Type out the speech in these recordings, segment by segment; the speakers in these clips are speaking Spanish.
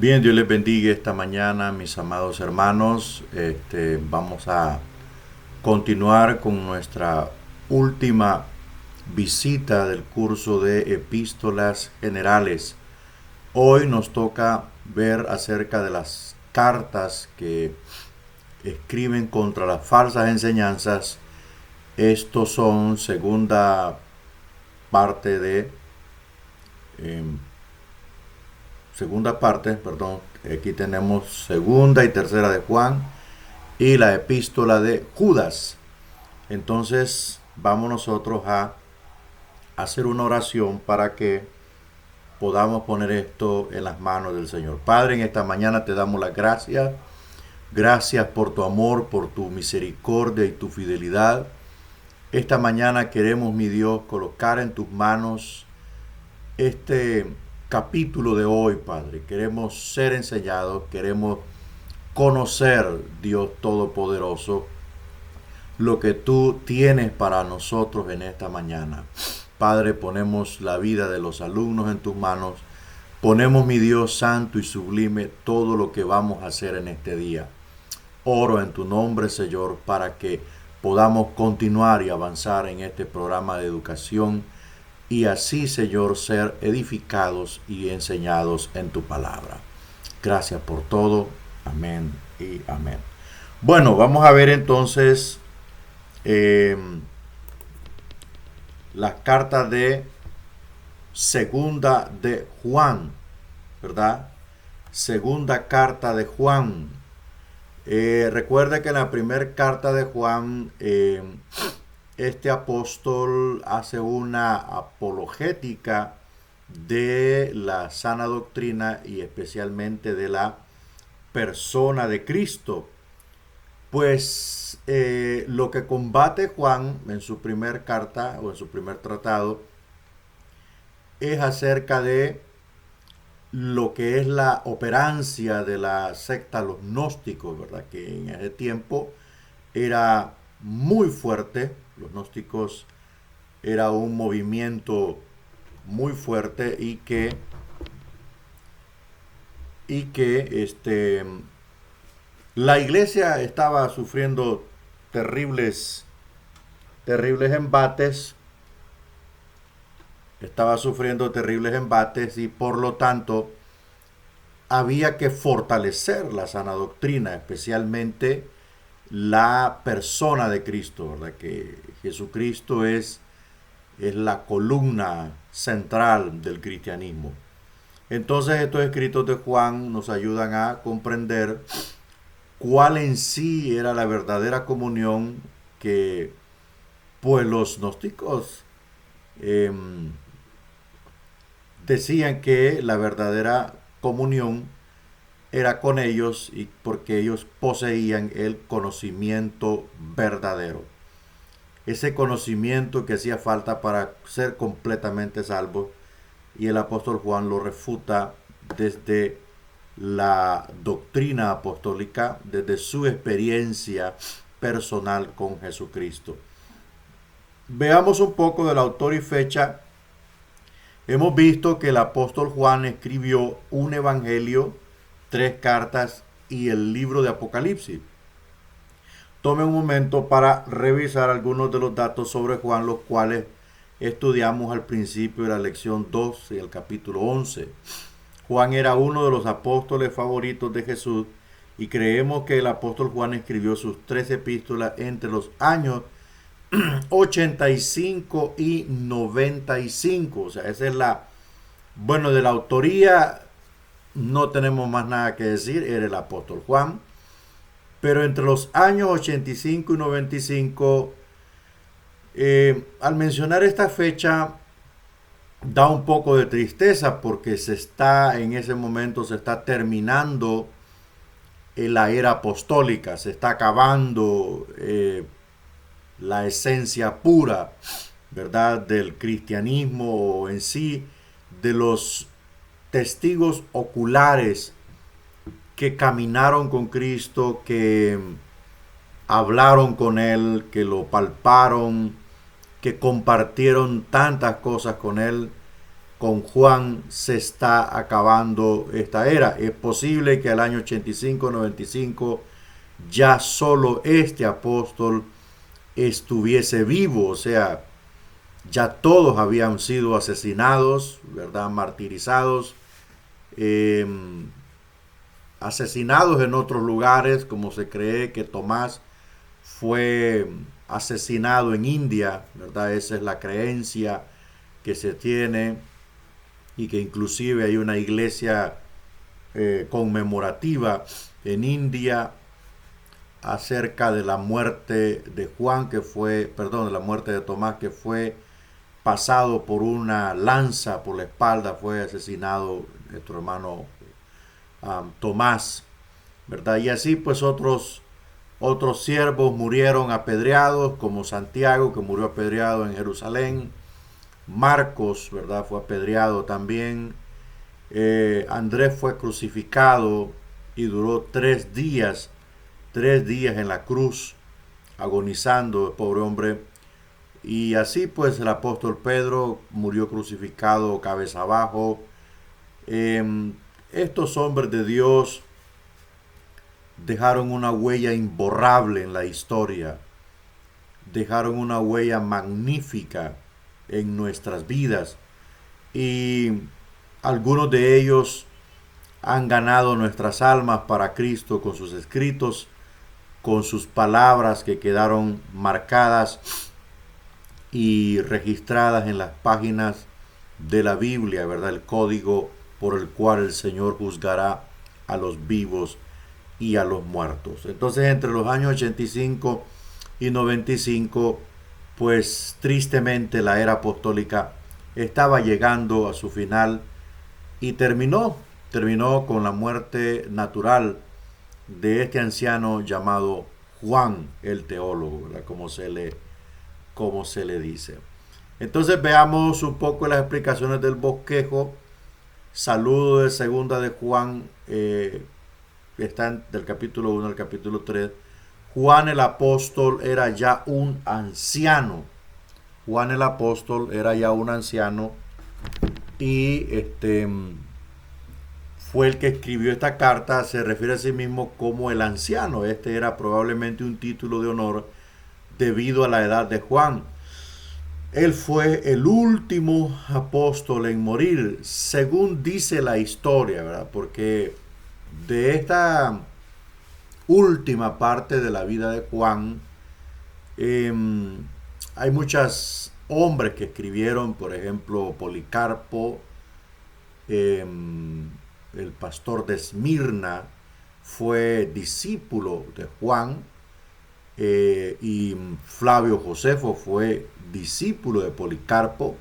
Bien, Dios les bendiga esta mañana, mis amados hermanos. Vamos a continuar con nuestra última visita del curso de epístolas generales. Hoy nos toca ver acerca de las cartas que escriben contra las falsas enseñanzas. Estos son parte de em, segunda parte, perdón. Aquí tenemos segunda y tercera de Juan y la epístola de Judas. Entonces vamos nosotros a hacer una oración para que podamos poner esto en las manos del Señor. Padre, en esta mañana te damos las gracias. Gracias por tu amor, por tu misericordia y tu fidelidad. Esta mañana queremos, mi Dios, colocar en tus manos este capítulo de hoy, Padre. Queremos ser enseñados, queremos conocer, Dios Todopoderoso, lo que tú tienes para nosotros en esta mañana. Padre, ponemos la vida de los alumnos en tus manos. Ponemos, mi Dios santo y sublime, todo lo que vamos a hacer en este día. Oro en tu nombre, Señor, para que podamos continuar y avanzar en este programa de educación y así, Señor, ser edificados y enseñados en tu palabra. Gracias por todo. Amén y amén. Bueno, vamos a ver entonces eh, las cartas de segunda de Juan, ¿verdad? Segunda carta de Juan. Recuerde que en la primera carta de Juan, este apóstol hace una apologética de la sana doctrina y especialmente de la persona de Cristo. Pues lo que combate Juan en su primer carta o en su primer tratado es acerca de lo que es la operancia de la secta los gnósticos, ¿verdad? Que en ese tiempo era muy fuerte. Los gnósticos era un movimiento muy fuerte y que la iglesia estaba sufriendo terribles embates, y por lo tanto había que fortalecer la sana doctrina, especialmente la persona de Cristo, ¿verdad? Que Jesucristo es la columna central del cristianismo. Entonces estos escritos de Juan nos ayudan a comprender cuál en sí era la verdadera comunión que pues los gnósticos eh, decían que la verdadera comunión era con ellos y porque ellos poseían el conocimiento verdadero. Ese conocimiento que hacía falta para ser completamente salvos, y el apóstol Juan lo refuta desde la doctrina apostólica, desde su experiencia personal con Jesucristo. Veamos un poco del autor y fecha. Hemos visto que el apóstol Juan escribió un evangelio, tres cartas y el libro de Apocalipsis. Tome un momento para revisar algunos de los datos sobre Juan, los cuales estudiamos al principio de la lección 2 y el capítulo 11. Juan era uno de los apóstoles favoritos de Jesús y creemos que el apóstol Juan escribió sus tres epístolas entre los años 85 y 95. O sea, esa es bueno, de la autoría no tenemos más nada que decir, era el apóstol Juan. Pero entre los años 85 y 95, al mencionar esta fecha, da un poco de tristeza porque en ese momento se está terminando la era apostólica, se está acabando la esencia pura, ¿verdad?, del cristianismo en sí, de los testigos oculares que caminaron con Cristo, que hablaron con Él, que lo palparon, que compartieron tantas cosas con Él. con Juan se está acabando esta era. Es posible que al año 85-95 ya solo este apóstol estuviese vivo, o sea, ya todos habían sido asesinados, ¿verdad? Martirizados, eh, asesinados en otros lugares, como se cree que Tomás fue asesinado en India, ¿verdad? Esa es la creencia que se tiene, y que inclusive hay una iglesia conmemorativa en India acerca de la muerte de Juan, que fue, perdón, de la muerte de Tomás, que fue pasado por una lanza por la espalda, fue asesinado nuestro hermano Tomás, ¿verdad? Y así pues otros siervos murieron apedreados, como Santiago, que murió apedreado en Jerusalén. Marcos, ¿verdad? Fue apedreado también. Andrés fue crucificado y duró 3 días, 3 días en la cruz, agonizando, el pobre hombre. Y así pues el apóstol Pedro murió crucificado cabeza abajo. Estos hombres de Dios dejaron una huella imborrable en la historia, dejaron una huella magnífica en nuestras vidas, y algunos de ellos han ganado nuestras almas para Cristo con sus escritos, con sus palabras que quedaron marcadas y registradas en las páginas de la Biblia, ¿verdad? El código por el cual el Señor juzgará a los vivos y a los muertos. Entonces, entre los años 85 y 95, pues tristemente la era apostólica estaba llegando a su final, y terminó con la muerte natural de este anciano llamado Juan el teólogo, ¿verdad? Como se le dice. Entonces veamos un poco las explicaciones del bosquejo. Saludo de segunda de Juan, está del capítulo 1 al capítulo 3. Juan el apóstol era ya un anciano. Juan el apóstol era ya un anciano, y fue el que escribió esta carta. Se refiere a sí mismo como el anciano. Este era probablemente un título de honor debido a la edad de Juan. Él fue el último apóstol en morir, según dice la historia, ¿verdad? Porque de esta última parte de la vida de Juan, hay muchos hombres que escribieron, por ejemplo, Policarpo, el pastor de Esmirna, fue discípulo de Juan, y Flavio Josefo fue discípulo de Policarpo.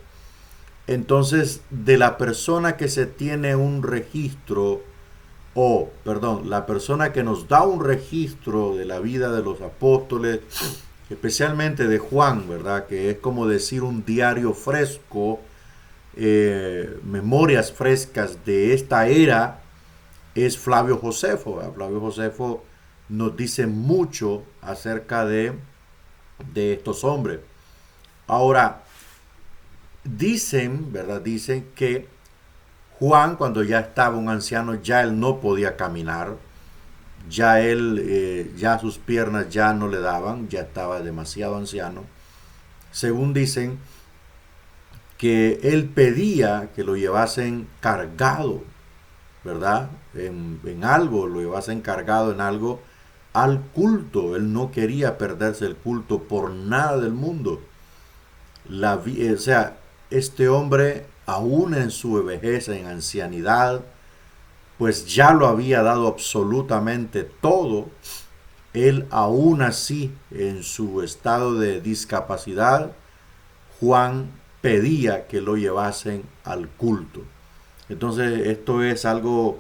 Entonces, de la persona que se tiene un registro, la persona que nos da un registro de la vida de los apóstoles, especialmente de Juan, ¿verdad? Que es como decir un diario fresco, memorias frescas de esta era, es Flavio Josefo, ¿verdad? Flavio Josefo nos dice mucho acerca de estos hombres. Ahora, dicen, ¿verdad? Dicen que Juan, cuando ya estaba un anciano, ya él no podía caminar, ya él, ya sus piernas ya no le daban, ya estaba demasiado anciano. Según dicen, que él pedía que lo llevasen cargado, ¿verdad? En algo, lo llevasen cargado en algo al culto. Él no quería perderse el culto por nada del mundo. O sea, este hombre, aún en su vejez, en ancianidad, pues ya lo había dado absolutamente todo. Él aún así, en su estado de discapacidad, Juan pedía que lo llevasen al culto. Entonces esto es algo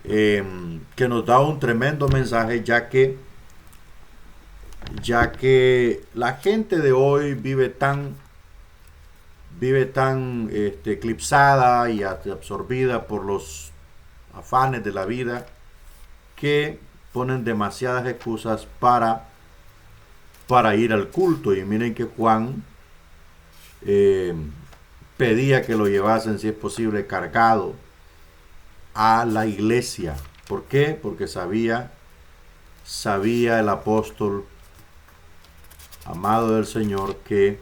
que nos da un tremendo mensaje, ya que la gente de hoy vive tan eclipsada y absorbida por los afanes de la vida, que ponen demasiadas excusas para ir al culto. Y miren que Juan pedía que lo llevasen, si es posible, cargado a la iglesia. ¿Por qué? Porque sabía el apóstol amado del Señor que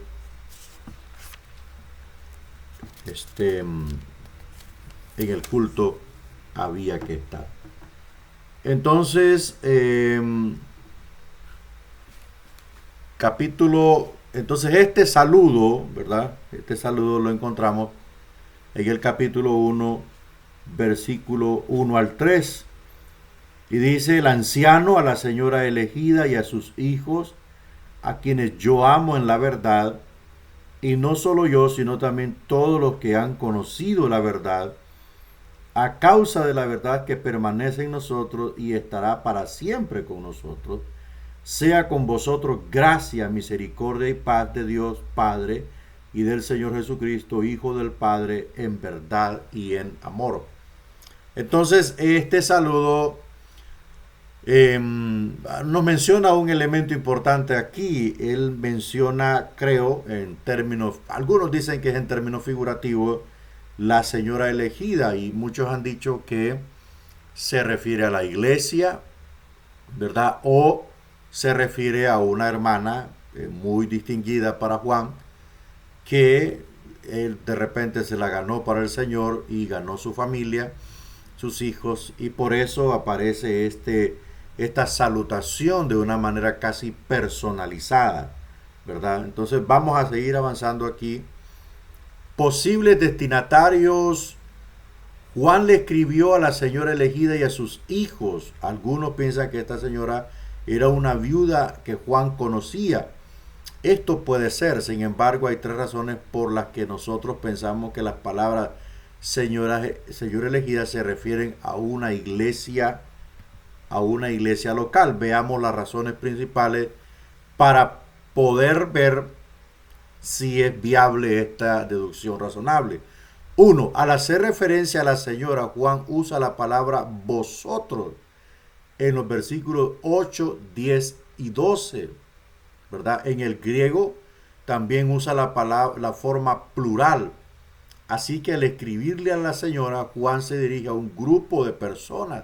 en el culto había que estar. Entonces, entonces este saludo, ¿verdad? Este saludo lo encontramos en el capítulo 1, versículo 1 al 3. Y dice: el anciano a la señora elegida y a sus hijos, a quienes yo amo en la verdad, y no solo yo, sino también todos los que han conocido la verdad, a causa de la verdad que permanece en nosotros y estará para siempre con nosotros. Sea con vosotros gracia, misericordia y paz de Dios Padre y del Señor Jesucristo, Hijo del Padre, en verdad y en amor. Entonces, este saludo nos menciona un elemento importante aquí. Él menciona, creo, en términos, algunos dicen que es en términos figurativos, la señora elegida, y muchos han dicho que se refiere a la iglesia, ¿verdad? O se refiere a una hermana muy distinguida para Juan, que él de repente se la ganó para el Señor y ganó su familia, sus hijos, y por eso aparece esta salutación de una manera casi personalizada, ¿verdad? Entonces vamos a seguir avanzando aquí. Posibles destinatarios. Juan le escribió a la señora elegida y a sus hijos. Algunos piensan que esta señora era una viuda que Juan conocía. Esto puede ser, sin embargo, hay tres razones por las que nosotros pensamos que las palabras señora elegida se refieren a una iglesia local. Veamos las razones principales para poder ver si es viable esta deducción razonable. 1. Al hacer referencia a la señora, Juan usa la palabra vosotros en los versículos 8, 10 y 12, ¿verdad? En el griego también usa la forma plural. Así que al escribirle a la señora, Juan se dirige a un grupo de personas.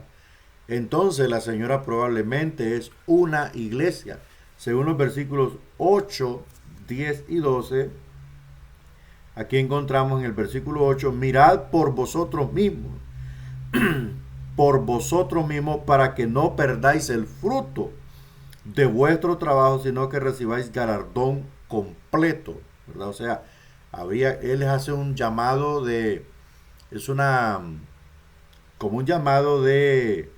Entonces la señora probablemente es una iglesia. Según los versículos 8, 10 y 12, aquí encontramos en el versículo 8: mirad por vosotros mismos, para que no perdáis el fruto de vuestro trabajo, sino que recibáis galardón completo, ¿verdad? O sea, él les hace un llamado como un llamado de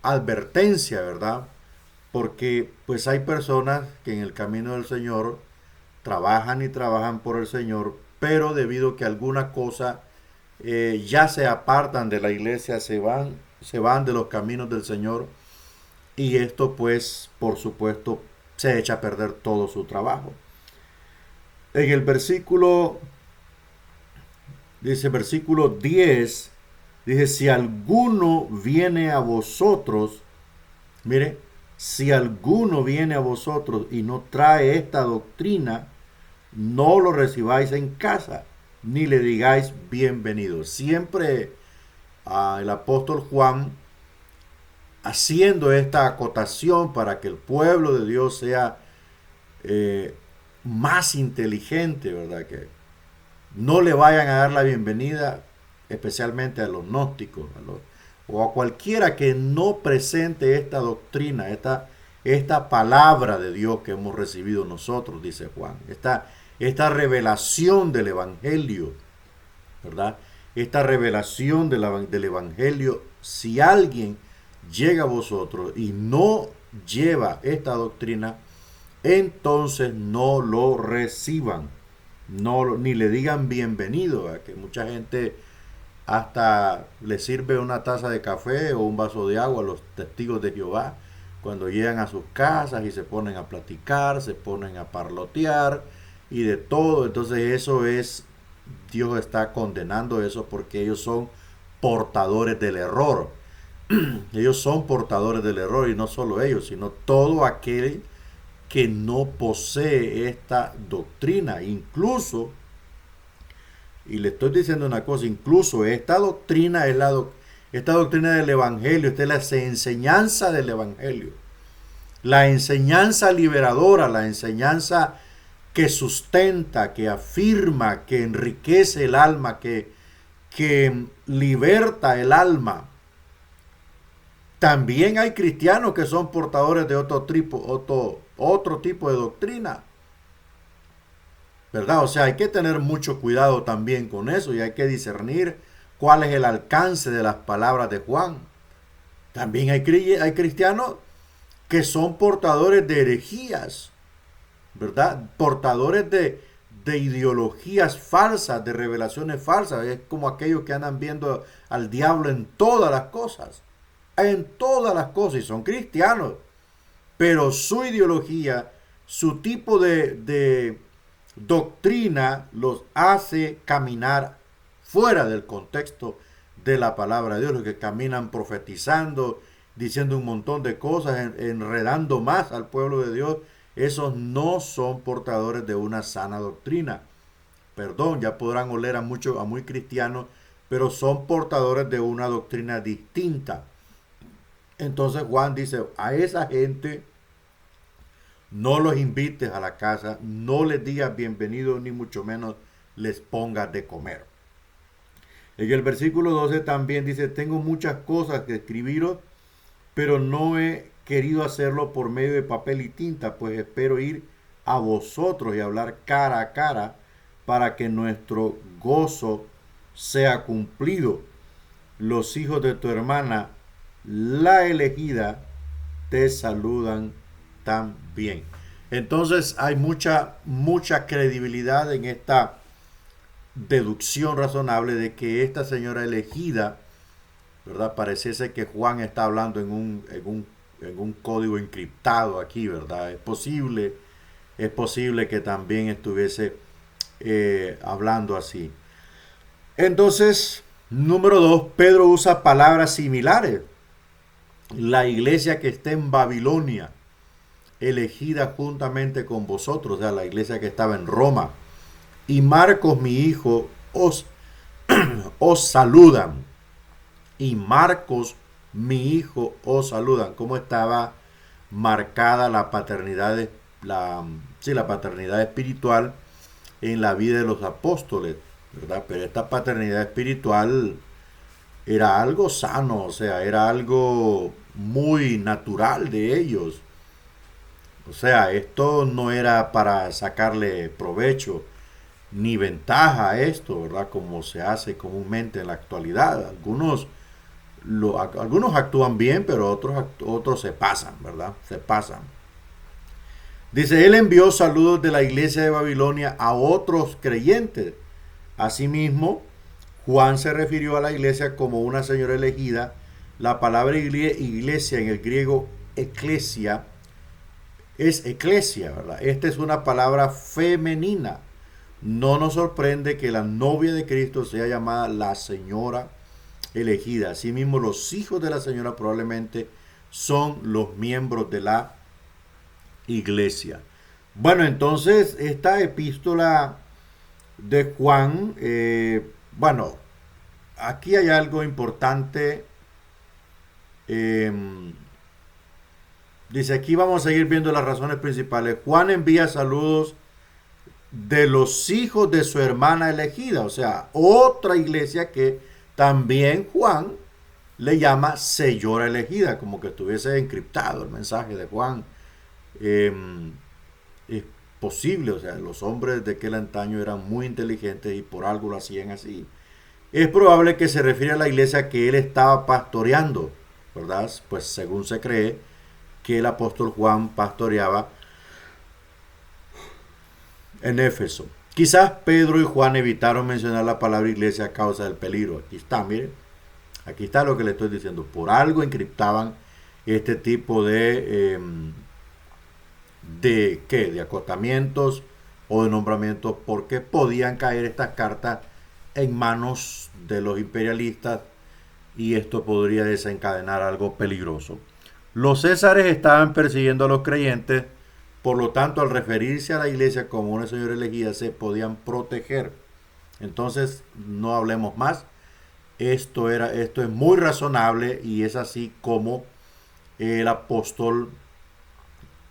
advertencia, ¿verdad? Porque pues hay personas que en el camino del Señor trabajan y trabajan por el Señor, pero debido a que alguna cosa ya se apartan de la iglesia, se van de los caminos del Señor, y esto pues por supuesto se echa a perder todo su trabajo. En el versículo 10, dice: si alguno viene a vosotros, mire, si alguno viene a vosotros y no trae esta doctrina, no lo recibáis en casa, ni le digáis bienvenido. Siempre el apóstol Juan, haciendo esta acotación para que el pueblo de Dios sea más inteligente, ¿verdad? Que no le vayan a dar la bienvenida, especialmente a los gnósticos, o a cualquiera que no presente esta doctrina, esta palabra de Dios que hemos recibido nosotros, dice Juan, esta revelación del Evangelio, ¿verdad? Esta revelación del Evangelio. Si alguien llega a vosotros y no lleva esta doctrina, entonces no lo reciban, ni le digan bienvenido. ¿Verdad? Que mucha gente hasta le sirve una taza de café o un vaso de agua a los testigos de Jehová cuando llegan a sus casas y se ponen a platicar, se ponen a parlotear y de todo. Entonces Dios está condenando eso, porque ellos son portadores del error. Ellos son portadores del error, y no solo ellos, sino todo aquel que no posee esta doctrina. Incluso Y le estoy diciendo una cosa, incluso esta doctrina es esta doctrina del Evangelio, esta es la enseñanza del Evangelio. La enseñanza liberadora, la enseñanza que sustenta, que afirma, que enriquece el alma, que liberta el alma. También hay cristianos que son portadores de otro tipo de doctrina, ¿verdad? O sea, hay que tener mucho cuidado también con eso y hay que discernir cuál es el alcance de las palabras de Juan. También hay cristianos que son portadores de herejías, ¿verdad? Portadores de ideologías falsas, de revelaciones falsas. Es como aquellos que andan viendo al diablo en todas las cosas. En todas las cosas. Y son cristianos. Pero su ideología, su tipo de doctrina los hace caminar fuera del contexto de la palabra de Dios. Los que caminan profetizando, diciendo un montón de cosas, enredando más al pueblo de Dios. Esos no son portadores de una sana doctrina. Perdón, ya podrán oler a muy cristianos, pero son portadores de una doctrina distinta. Entonces Juan dice, a esa gente no los invites a la casa, no les digas bienvenidos, ni mucho menos les pongas de comer. En el versículo 12 también dice, tengo muchas cosas que escribiros, pero no he querido hacerlo por medio de papel y tinta, pues espero ir a vosotros y hablar cara a cara para que nuestro gozo sea cumplido. Los hijos de tu hermana, la elegida, te saludan también. Entonces hay mucha credibilidad en esta deducción razonable de que esta señora elegida, ¿verdad? Pareciese que Juan está hablando en un código encriptado aquí, ¿verdad? Es posible que también estuviese hablando así. Entonces, número 2, Pedro usa palabras similares. La iglesia que está en Babilonia, elegida juntamente con vosotros, o sea, la iglesia que estaba en Roma. Y Marcos, mi hijo, os saludan. Y Marcos, mi hijo, os saludan. ¿Cómo estaba marcada la paternidad, la paternidad espiritual en la vida de los apóstoles, ¿verdad? Pero esta paternidad espiritual era algo sano, o sea, era algo muy natural de ellos. O sea, esto no era para sacarle provecho ni ventaja a esto, ¿verdad? Como se hace comúnmente en la actualidad. Algunos actúan bien, pero otros se pasan, ¿verdad? Se pasan. Dice, él envió saludos de la iglesia de Babilonia a otros creyentes. Asimismo, Juan se refirió a la iglesia como una señora elegida. La palabra iglesia en el griego eclesia es eclesia, ¿verdad? Esta es una palabra femenina. No nos sorprende que la novia de Cristo sea llamada la señora elegida. Asimismo, los hijos de la señora probablemente son los miembros de la iglesia. Bueno, entonces esta epístola de Juan, bueno, aquí hay algo importante. Dice, aquí vamos a seguir viendo las razones principales. Juan envía saludos de los hijos de su hermana elegida, o sea, otra iglesia que también Juan le llama señora elegida, como que estuviese encriptado el mensaje de Juan. Es posible, o sea, los hombres de aquel antaño eran muy inteligentes y por algo lo hacían así. Es probable que se refiere a la iglesia que él estaba pastoreando, ¿verdad? Pues según se cree que el apóstol Juan pastoreaba en Éfeso. Quizás Pedro y Juan evitaron mencionar la palabra iglesia a causa del peligro. Aquí está, miren. Aquí está lo que le estoy diciendo. Por algo encriptaban este tipo de acotamientos o de nombramientos, porque podían caer estas cartas en manos de los imperialistas y esto podría desencadenar algo peligroso. Los césares estaban persiguiendo a los creyentes, por lo tanto, al referirse a la iglesia como una señora elegida, se podían proteger. Entonces, no hablemos más. Esto es muy razonable y es así como el apóstol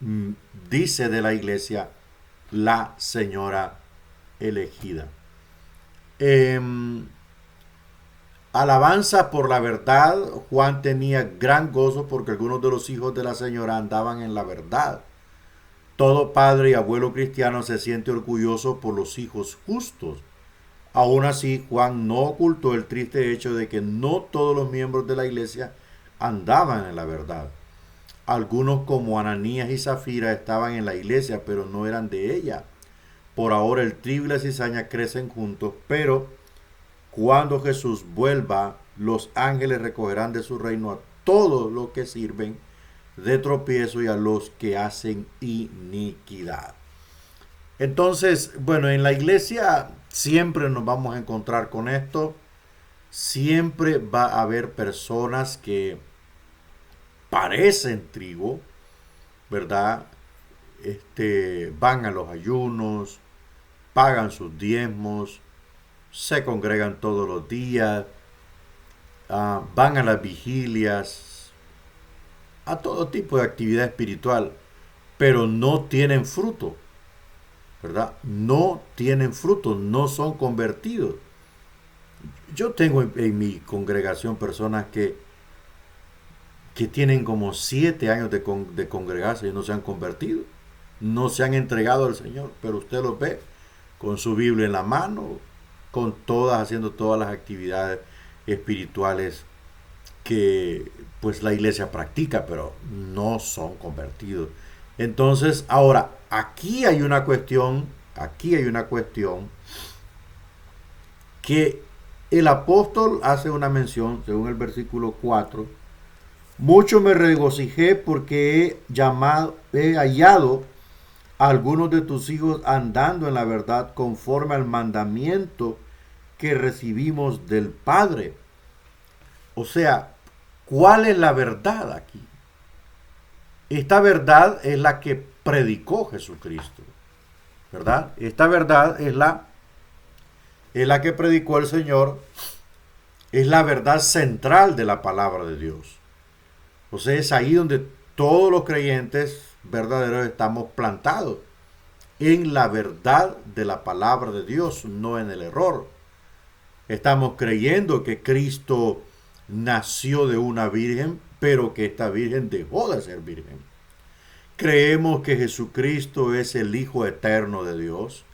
mm, dice de la iglesia la señora elegida. Em, Alabanza por la verdad. Juan tenía gran gozo porque algunos de los hijos de la señora andaban en la verdad. Todo padre y abuelo cristiano se siente orgulloso por los hijos justos. Aún así, Juan no ocultó el triste hecho de que no todos los miembros de la iglesia andaban en la verdad. Algunos como Ananías y Zafira estaban en la iglesia, pero no eran de ella. Por ahora el trigo y la cizaña crecen juntos, pero cuando Jesús vuelva, los ángeles recogerán de su reino a todos los que sirven de tropiezo y a los que hacen iniquidad. Entonces, bueno, en la iglesia siempre nos vamos a encontrar con esto. Siempre va a haber personas que parecen trigo, ¿verdad? Van a los ayunos, pagan sus diezmos, se congregan todos los días, van a las vigilias, a todo tipo de actividad espiritual, pero no tienen fruto, ¿verdad? No tienen fruto, no son convertidos. Yo tengo en mi congregación personas que tienen como 7 años de congregarse y no se han convertido, no se han entregado al Señor, pero usted los ve con su Biblia en la mano, haciendo todas las actividades espirituales que pues la iglesia practica, pero no son convertidos. Entonces, ahora, aquí hay una cuestión que el apóstol hace una mención, según el versículo 4. Mucho me regocijé porque he hallado a algunos de tus hijos andando en la verdad conforme al mandamiento que recibimos del Padre. O sea, ¿cuál es la verdad aquí? Esta verdad es la que predicó Jesucristo, ¿verdad? Esta verdad es la que predicó el Señor, es la verdad central de la palabra de Dios. O sea, es ahí donde todos los creyentes verdaderos estamos plantados, en la verdad de la palabra de Dios, no en el error. Estamos creyendo que Cristo nació de una virgen, pero que esta virgen dejó de ser virgen. Creemos que Jesucristo es el Hijo eterno de Dios.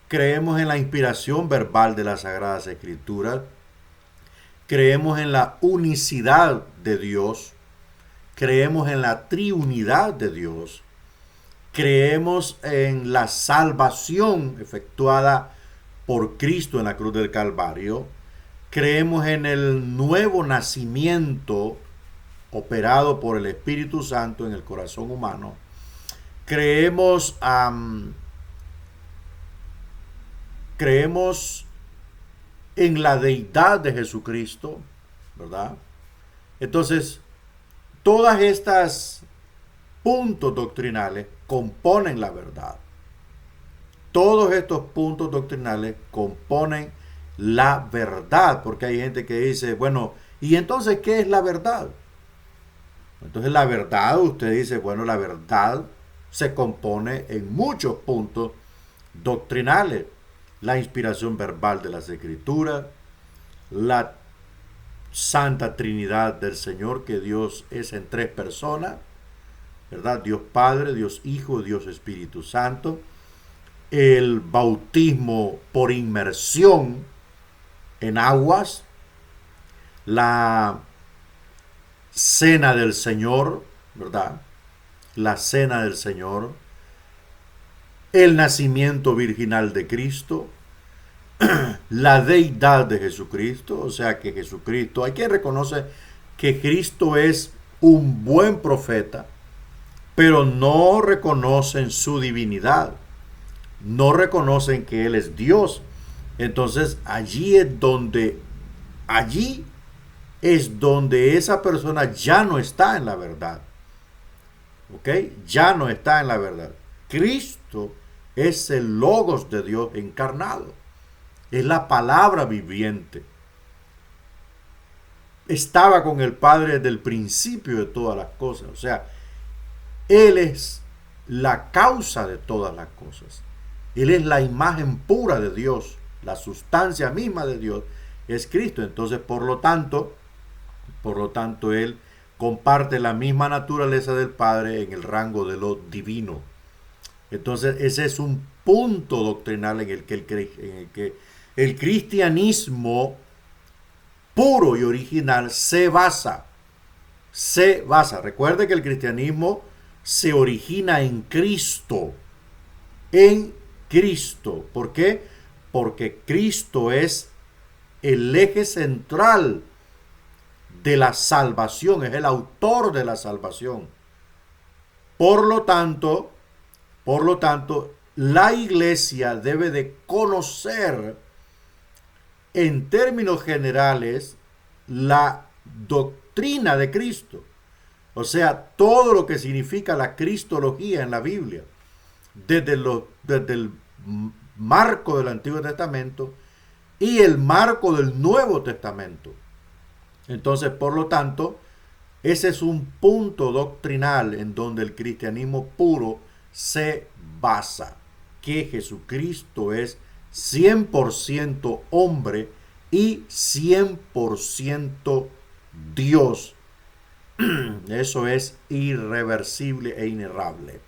Creemos en la inspiración verbal de las Sagradas Escrituras. Creemos en la unicidad de Dios. Creemos en la triunidad de Dios. Creemos en la salvación efectuada por Cristo en la cruz del Calvario. Creemos en el nuevo nacimiento operado por el Espíritu Santo en el corazón humano. Creemos en la deidad de Jesucristo, ¿verdad? Entonces, todas estas puntos doctrinales componen la verdad. Todos estos puntos doctrinales componen la verdad, porque hay gente que dice, bueno, ¿y entonces qué es la verdad? Entonces la verdad, usted dice, bueno, la verdad se compone en muchos puntos doctrinales. La inspiración verbal de las Escrituras, la Santa Trinidad del Señor, que Dios es en 3 personas, ¿verdad? Dios Padre, Dios Hijo, Dios Espíritu Santo. El bautismo por inmersión en aguas, la cena del Señor, ¿verdad? La cena del Señor, el nacimiento virginal de Cristo, la deidad de Jesucristo, o sea que Jesucristo, hay quien reconoce que Cristo es un buen profeta, pero no reconocen su divinidad, no reconocen que Él es Dios. Entonces allí es donde esa persona ya no está en la verdad. ¿Ok? Ya no está en la verdad. Cristo es el Logos de Dios encarnado. es la palabra viviente. Estaba con el Padre desde el principio de todas las cosas. O sea, Él es la causa de todas las cosas. Él es la imagen pura de Dios, la sustancia misma de Dios es Cristo. Entonces, por lo tanto, Él comparte la misma naturaleza del Padre en el rango de lo divino. Entonces, ese es un punto doctrinal en el que el cristianismo puro y original se basa. Recuerde que el cristianismo se origina en Cristo. En Cristo. ¿Por qué? Porque Cristo es el eje central de la salvación, es el autor de la salvación. Por lo tanto, la iglesia debe de conocer en términos generales la doctrina de Cristo. O sea, todo lo que significa la cristología en la Biblia, desde el marco del Antiguo Testamento y el marco del Nuevo Testamento. Entonces, por lo tanto, ese es un punto doctrinal en donde el cristianismo puro se basa, que Jesucristo es 100% hombre y 100% Dios. Eso es irreversible e inerrable.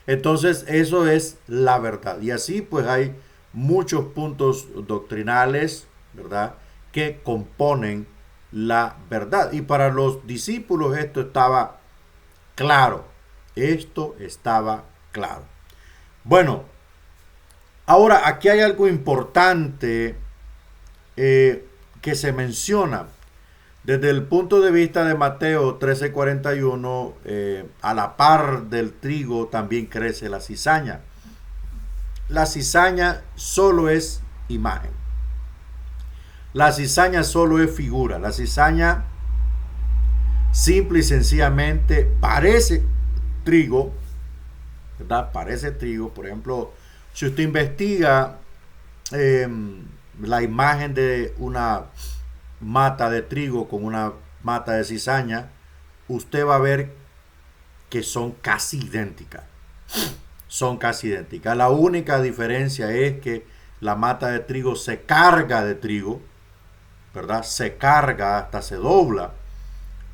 Entonces, eso es la verdad. Y así pues hay muchos puntos doctrinales, ¿verdad?, que componen la verdad. Y para los discípulos esto estaba claro. Esto estaba claro. Bueno, ahora aquí hay algo importante que se menciona. Desde el punto de vista de Mateo 13:41, a la par del trigo también crece la cizaña. La cizaña solo es imagen. La cizaña solo es figura. La cizaña simple y sencillamente parece trigo, ¿verdad? Parece trigo. Por ejemplo, si usted investiga la imagen de una mata de trigo con una mata de cizaña, usted va a ver que son casi idénticas. Son casi idénticas. La única diferencia es que la mata de trigo se carga de trigo, ¿verdad? Se carga hasta se dobla,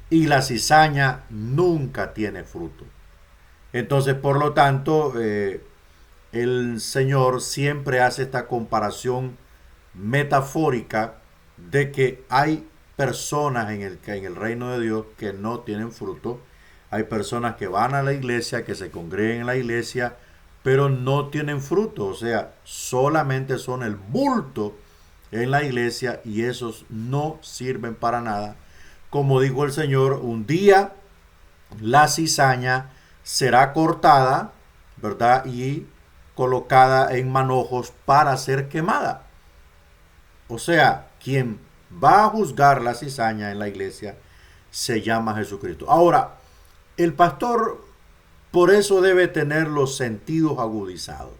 y la cizaña nunca tiene fruto. Entonces, por lo tanto, el Señor siempre hace esta comparación metafórica de que hay personas en el reino de Dios que no tienen fruto. Hay personas que van a la iglesia, que se congregan en la iglesia, pero no tienen fruto. O sea, solamente son el bulto en la iglesia y esos no sirven para nada. Como dijo el Señor, un día la cizaña será cortada, ¿verdad?, y colocada en manojos para ser quemada. O sea, quien va a juzgar la cizaña en la iglesia se llama Jesucristo. Ahora, el pastor por eso debe tener los sentidos agudizados.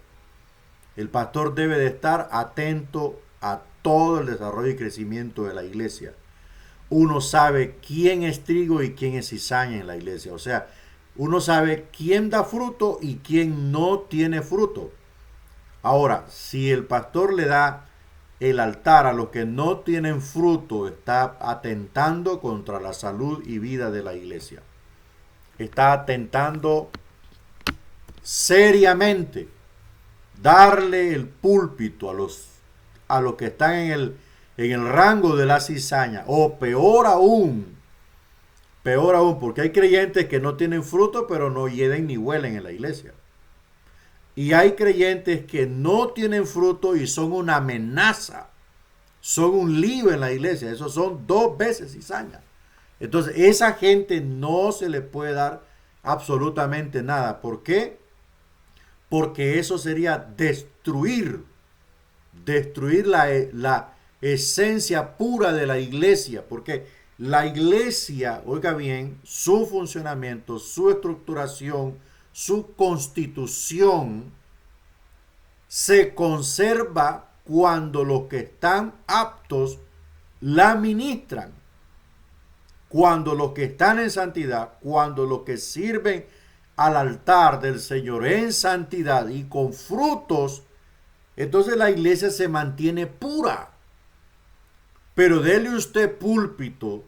El pastor debe de estar atento a todo el desarrollo y crecimiento de la iglesia. Uno sabe quién es trigo y quién es cizaña en la iglesia. O sea, uno sabe quién da fruto y quién no tiene fruto. Ahora, si el pastor le da el altar a los que no tienen fruto, está atentando contra la salud y vida de la iglesia. Está atentando seriamente. Darle el púlpito a los que están en el rango de la cizaña, o peor aún, porque hay creyentes que no tienen fruto, pero no hieden ni huelen en la iglesia. Y hay creyentes que no tienen fruto y son una amenaza, son un lío en la iglesia. Esos son 2 veces cizaña. Entonces, esa gente no se le puede dar absolutamente nada. ¿Por qué? Porque eso sería destruir la esencia pura de la iglesia. Porque la iglesia, oiga bien, su funcionamiento, su estructuración, su constitución se conserva cuando los que están aptos la ministran. Cuando los que están en santidad, cuando los que sirven al altar del Señor en santidad y con frutos, entonces la iglesia se mantiene pura. Pero dele usted púlpito,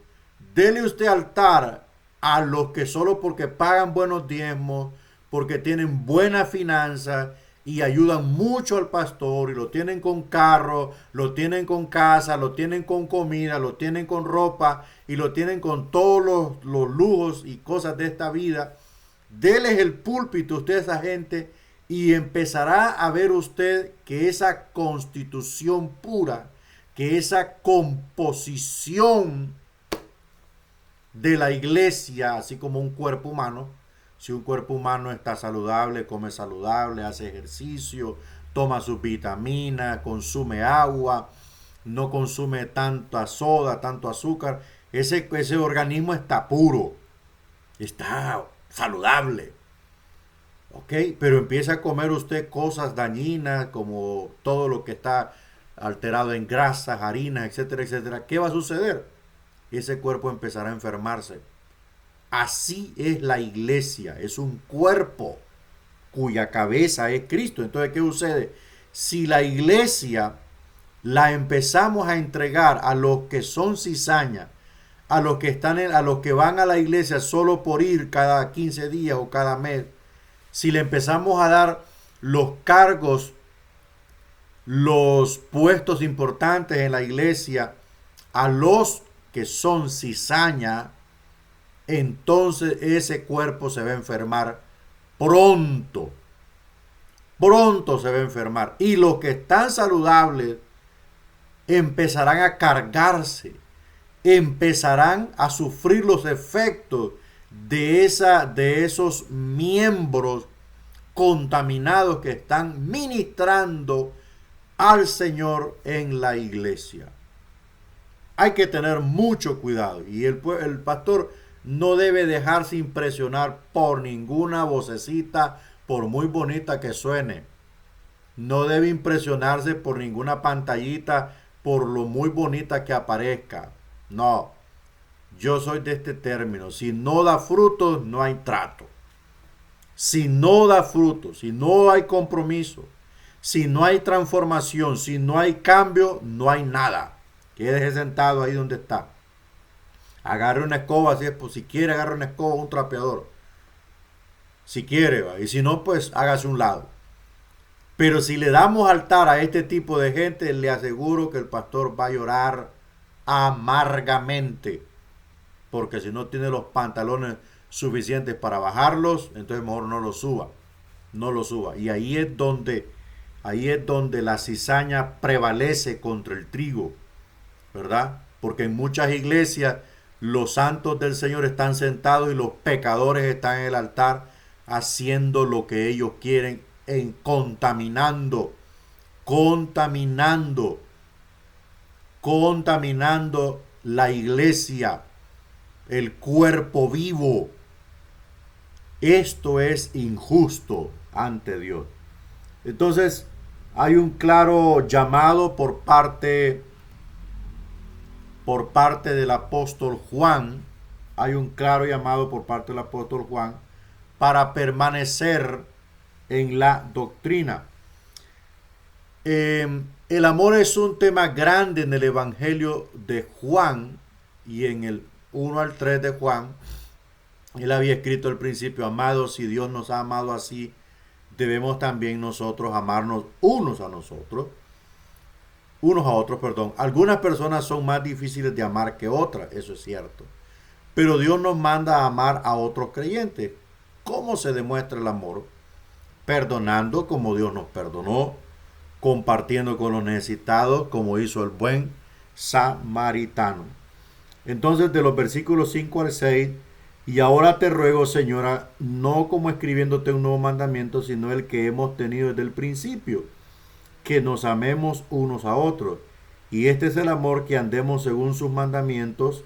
dele usted altar a los que solo porque pagan buenos diezmos, porque tienen buenas finanzas y ayudan mucho al pastor y lo tienen con carro, lo tienen con casa, lo tienen con comida, lo tienen con ropa y lo tienen con todos los lujos y cosas de esta vida. Déles el púlpito usted a esa gente y empezará a ver usted que esa constitución pura, que esa composición de la iglesia, así como un cuerpo humano, si un cuerpo humano está saludable, come saludable, hace ejercicio, toma sus vitaminas, consume agua, no consume tanta soda, tanto azúcar, ese organismo está puro, está saludable. ¿Ok? Pero empieza a comer usted cosas dañinas como todo lo que está alterado en grasas, harinas, etcétera, etcétera. ¿Qué va a suceder? Ese cuerpo empezará a enfermarse. Así es la iglesia, es un cuerpo cuya cabeza es Cristo. Entonces, ¿qué sucede? Si la iglesia la empezamos a entregar a los que son cizaña, a los que a los que van a la iglesia solo por ir cada 15 días o cada mes, si le empezamos a dar los cargos, los puestos importantes en la iglesia a los que son cizaña, entonces ese cuerpo se va a enfermar pronto. Pronto se va a enfermar. Y los que están saludables empezarán a cargarse, empezarán a sufrir los efectos de esos miembros contaminados que están ministrando al Señor en la iglesia. Hay que tener mucho cuidado y el pastor no debe dejarse impresionar por ninguna vocecita, por muy bonita que suene. No debe impresionarse por ninguna pantallita, por lo muy bonita que aparezca. No, yo soy de este término. Si no da frutos, no hay trato. Si no da frutos, si no hay compromiso, si no hay transformación, si no hay cambio, no hay nada. Quédese sentado ahí donde está. Agarre una escoba, si quiere agarre una escoba, un trapeador. Si quiere, ¿va? Y si no, pues hágase un lado. Pero si le damos altar a este tipo de gente, le aseguro que el pastor va a llorar amargamente. Porque si no tiene los pantalones suficientes para bajarlos, entonces mejor no los suba. No los suba. Y ahí es donde la cizaña prevalece contra el trigo, ¿verdad? Porque en muchas iglesias los santos del Señor están sentados y los pecadores están en el altar haciendo lo que ellos quieren, contaminando la iglesia, el cuerpo vivo. Esto es injusto ante Dios. Entonces, hay un claro llamado por parte del apóstol Juan. Hay un claro llamado por parte del apóstol Juan para permanecer en la doctrina. El amor es un tema grande en el Evangelio de Juan y en el 1 al 3 de Juan. Él había escrito al principio: amados, si Dios nos ha amado así, debemos también nosotros amarnos unos a otros, perdón. Algunas personas son más difíciles de amar que otras, eso es cierto. Pero Dios nos manda a amar a otros creyentes. ¿Cómo se demuestra el amor? Perdonando como Dios nos perdonó, compartiendo con los necesitados como hizo el buen samaritano. Entonces, de los versículos 5 al 6, y ahora te ruego, Señora, no como escribiéndote un nuevo mandamiento, sino el que hemos tenido desde el principio, que nos amemos unos a otros. Y este es el amor, que andemos según sus mandamientos.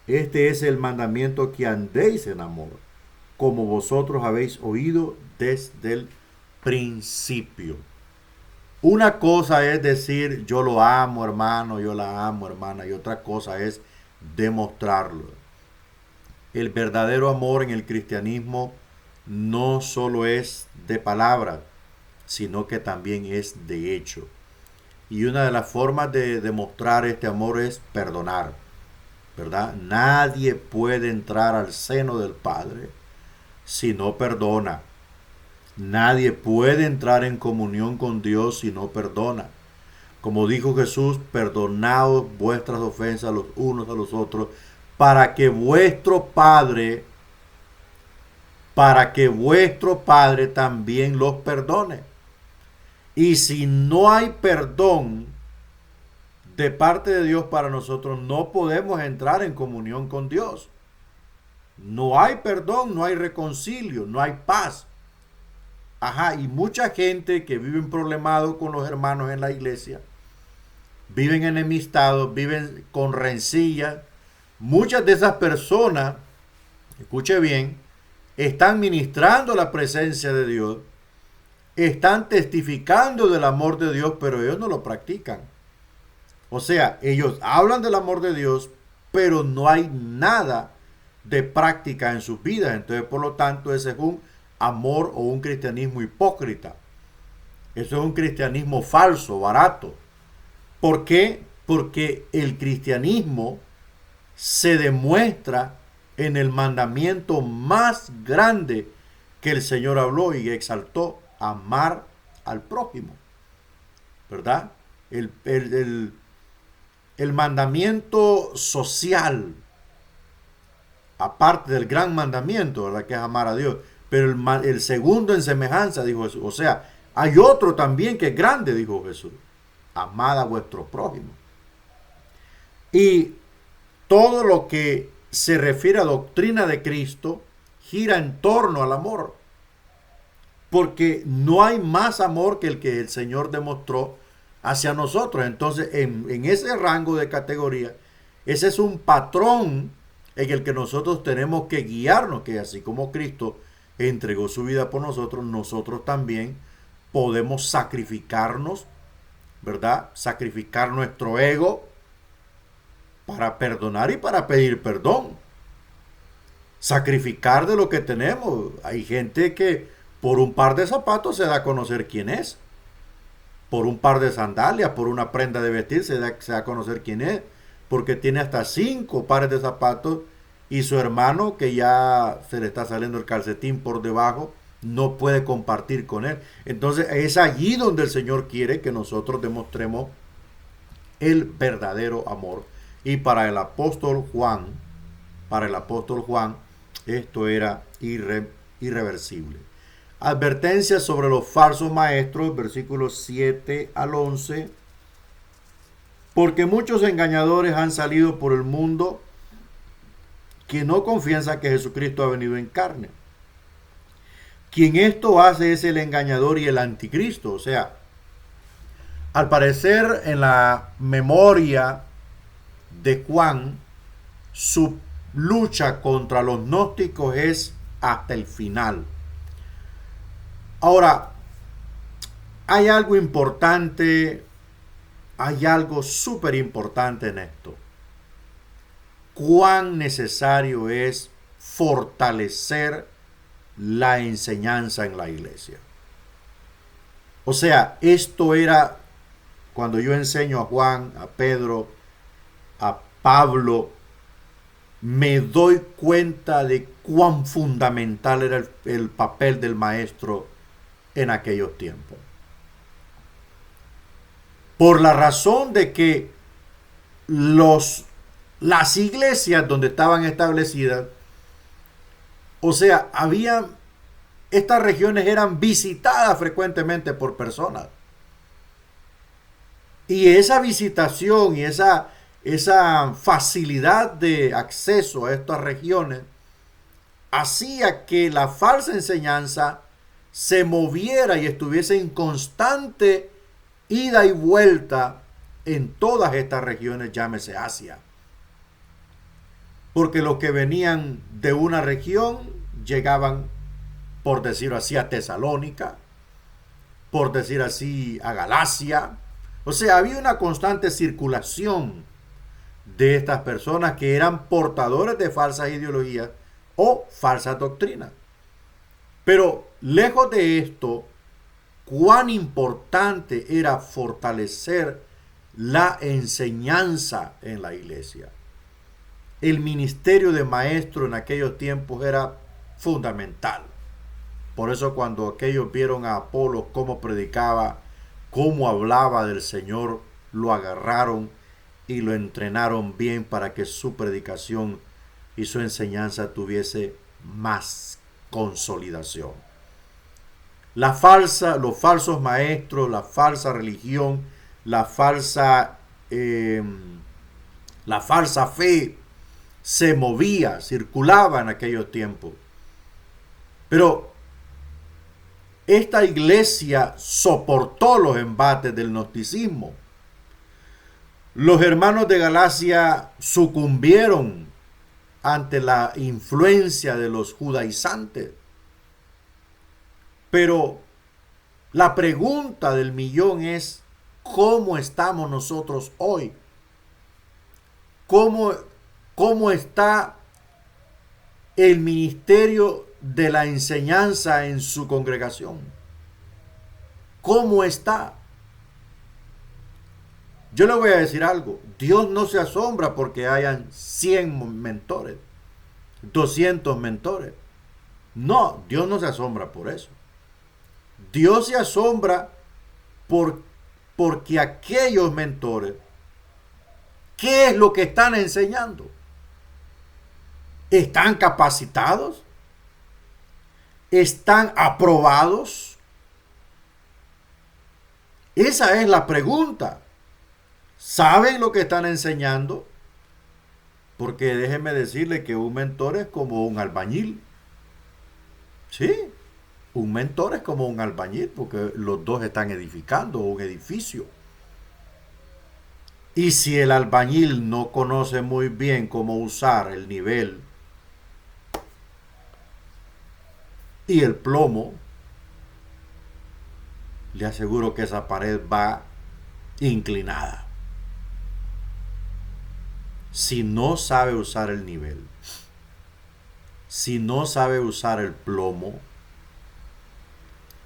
Este es el mandamiento, que andéis en amor, como vosotros habéis oído desde el principio. Una cosa es decir, yo lo amo, hermano, yo la amo, hermana, y otra cosa es demostrarlo. El verdadero amor en el cristianismo no solo es de palabras, sino que también es de hecho. Y una de las formas de demostrar este amor es perdonar, ¿verdad? Nadie puede entrar al seno del Padre si no perdona. Nadie puede entrar en comunión con Dios si no perdona. Como dijo Jesús, perdonaos vuestras ofensas los unos a los otros, para que vuestro Padre, también los perdone. Y si no hay perdón de parte de Dios para nosotros, no podemos entrar en comunión con Dios. No hay perdón, no hay reconcilio, no hay paz. Ajá, y mucha gente que vive problemado con los hermanos en la iglesia, viven enemistados, viven con rencillas. Muchas de esas personas, escuche bien, están ministrando la presencia de Dios, están testificando del amor de Dios, pero ellos no lo practican. O sea, ellos hablan del amor de Dios, pero no hay nada de práctica en sus vidas. Entonces, por lo tanto, ese es un amor o un cristianismo hipócrita. Eso es un cristianismo falso, barato. ¿Por qué? Porque el cristianismo se demuestra en el mandamiento más grande que el Señor habló y exaltó: amar al prójimo, ¿verdad? El mandamiento social, aparte del gran mandamiento, ¿verdad?, que es amar a Dios, pero el segundo en semejanza, dijo Jesús. O sea, hay otro también que es grande, dijo Jesús: amad a vuestro prójimo. Y todo lo que se refiere a doctrina de Cristo gira en torno al amor, porque no hay más amor que el Señor demostró hacia nosotros. Entonces, en ese rango de categoría, ese es un patrón en el que nosotros tenemos que guiarnos, que así como Cristo entregó su vida por nosotros, nosotros también podemos sacrificarnos, ¿verdad? Sacrificar nuestro ego para perdonar y para pedir perdón. Sacrificar de lo que tenemos. Hay gente que por un par de zapatos se da a conocer quién es. Por un par de sandalias, por una prenda de vestir se da a conocer quién es. Porque tiene hasta 5 pares de zapatos y su hermano, que ya se le está saliendo el calcetín por debajo, no puede compartir con él. Entonces es allí donde el Señor quiere que nosotros demostremos el verdadero amor. Y para el apóstol Juan, esto era irreversible. Advertencia sobre los falsos maestros, versículos 7 al 11. Porque muchos engañadores han salido por el mundo que no confiesan que Jesucristo ha venido en carne. Quien esto hace es el engañador y el anticristo. O sea, al parecer en la memoria de Juan, su lucha contra los gnósticos es hasta el final. Ahora, hay algo importante, hay algo súper importante en esto. Cuán necesario es fortalecer la enseñanza en la iglesia. O sea, esto era, cuando yo enseño a Juan, a Pedro, a Pablo, me doy cuenta de cuán fundamental era el papel del maestro en aquellos tiempos. Por la razón de que las iglesias donde estaban establecidas, o sea, estas regiones eran visitadas frecuentemente por personas. Y esa visitación y esa facilidad de acceso a estas regiones hacía que la falsa enseñanza se moviera y estuviese en constante ida y vuelta en todas estas regiones, llámese Asia. Porque los que venían de una región llegaban, por decirlo así, a Tesalónica, por decir así, a Galacia. O sea, había una constante circulación de estas personas que eran portadores de falsas ideologías o falsas doctrinas. Pero lejos de esto, cuán importante era fortalecer la enseñanza en la iglesia. El ministerio de maestro en aquellos tiempos era fundamental. Por eso cuando aquellos vieron a Apolo cómo predicaba, cómo hablaba del Señor, lo agarraron y lo entrenaron bien para que su predicación y su enseñanza tuviese más consolidación. Los falsos maestros, la falsa religión, la falsa fe se movía, circulaba en aquellos tiempos. Pero esta iglesia soportó los embates del gnosticismo. Los hermanos de Galacia sucumbieron ante la influencia de los judaizantes. Pero la pregunta del millón es, ¿cómo estamos nosotros hoy? ¿Cómo está el ministerio de la enseñanza en su congregación? ¿Cómo está? Yo le voy a decir algo. Dios no se asombra porque hayan 100 mentores, 200 mentores. No, Dios no se asombra por eso. Dios se asombra porque aquellos mentores, ¿qué es lo que están enseñando? ¿Están capacitados? ¿Están aprobados? Esa es la pregunta. ¿Saben lo que están enseñando? Porque déjenme decirle que un mentor es como un albañil. Sí, un mentor es como un albañil porque los dos están edificando un edificio. Y si el albañil no conoce muy bien cómo usar el nivel y el plomo, le aseguro que esa pared va inclinada. Si no sabe usar el nivel, si no sabe usar el plomo,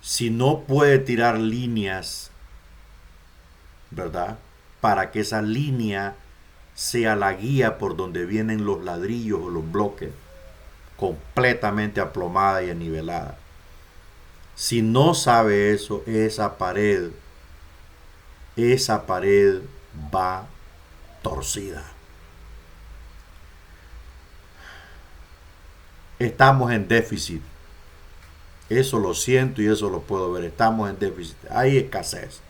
si no puede tirar líneas, ¿verdad? Para que esa línea sea la guía por donde vienen los ladrillos o los bloques, completamente aplomada y anivelada. Si no sabe eso, esa pared va torcida. Estamos en déficit. Eso lo siento y eso lo puedo ver. Estamos en déficit. Hay escasez.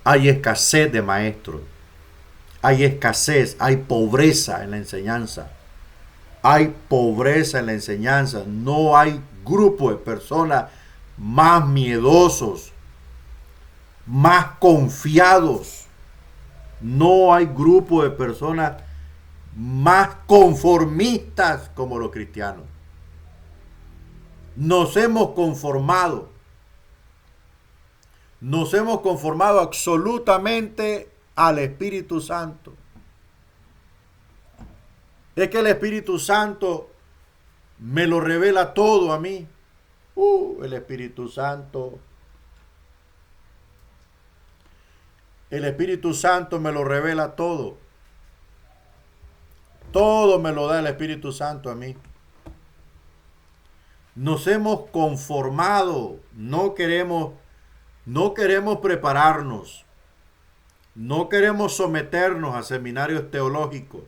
Hay escasez de maestros. Hay escasez. Hay pobreza en la enseñanza. Hay pobreza en la enseñanza. No hay grupo de personas más miedosos, más confiados. No hay grupo de personas más conformistas como los cristianos. Nos hemos conformado absolutamente al Espíritu Santo. Es que el Espíritu Santo me lo revela todo a mí. El Espíritu Santo. El Espíritu Santo me lo revela todo. Todo me lo da el Espíritu Santo a mí. Nos hemos conformado, no queremos prepararnos, no queremos someternos a seminarios teológicos.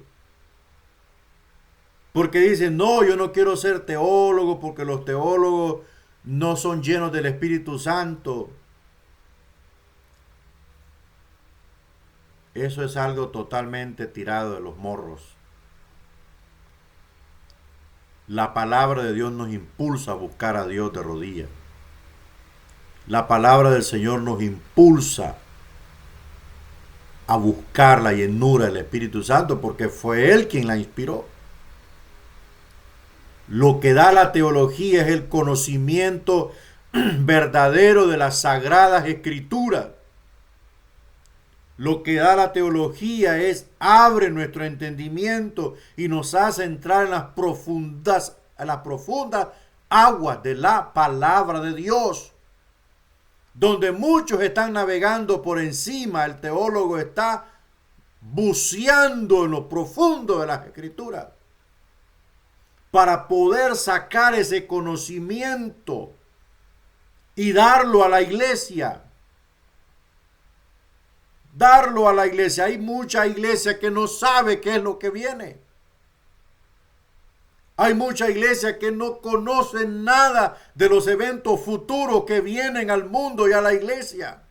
Porque dicen, no, yo no quiero ser teólogo porque los teólogos no son llenos del Espíritu Santo. Eso es algo totalmente tirado de los morros. La palabra de Dios nos impulsa a buscar a Dios de rodillas. La palabra del Señor nos impulsa a buscar la llenura del Espíritu Santo porque fue Él quien la inspiró. Lo que da la teología es el conocimiento verdadero de las sagradas escrituras. Lo que da la teología es abre nuestro entendimiento y nos hace entrar en las profundas aguas de la palabra de Dios. Donde muchos están navegando por encima, el teólogo está buceando en lo profundo de las escrituras para poder sacar ese conocimiento y darlo a la iglesia. Darlo a la iglesia. Hay mucha iglesia que no sabe qué es lo que viene. Hay mucha iglesia que no conoce nada de los eventos futuros que vienen al mundo y a la iglesia.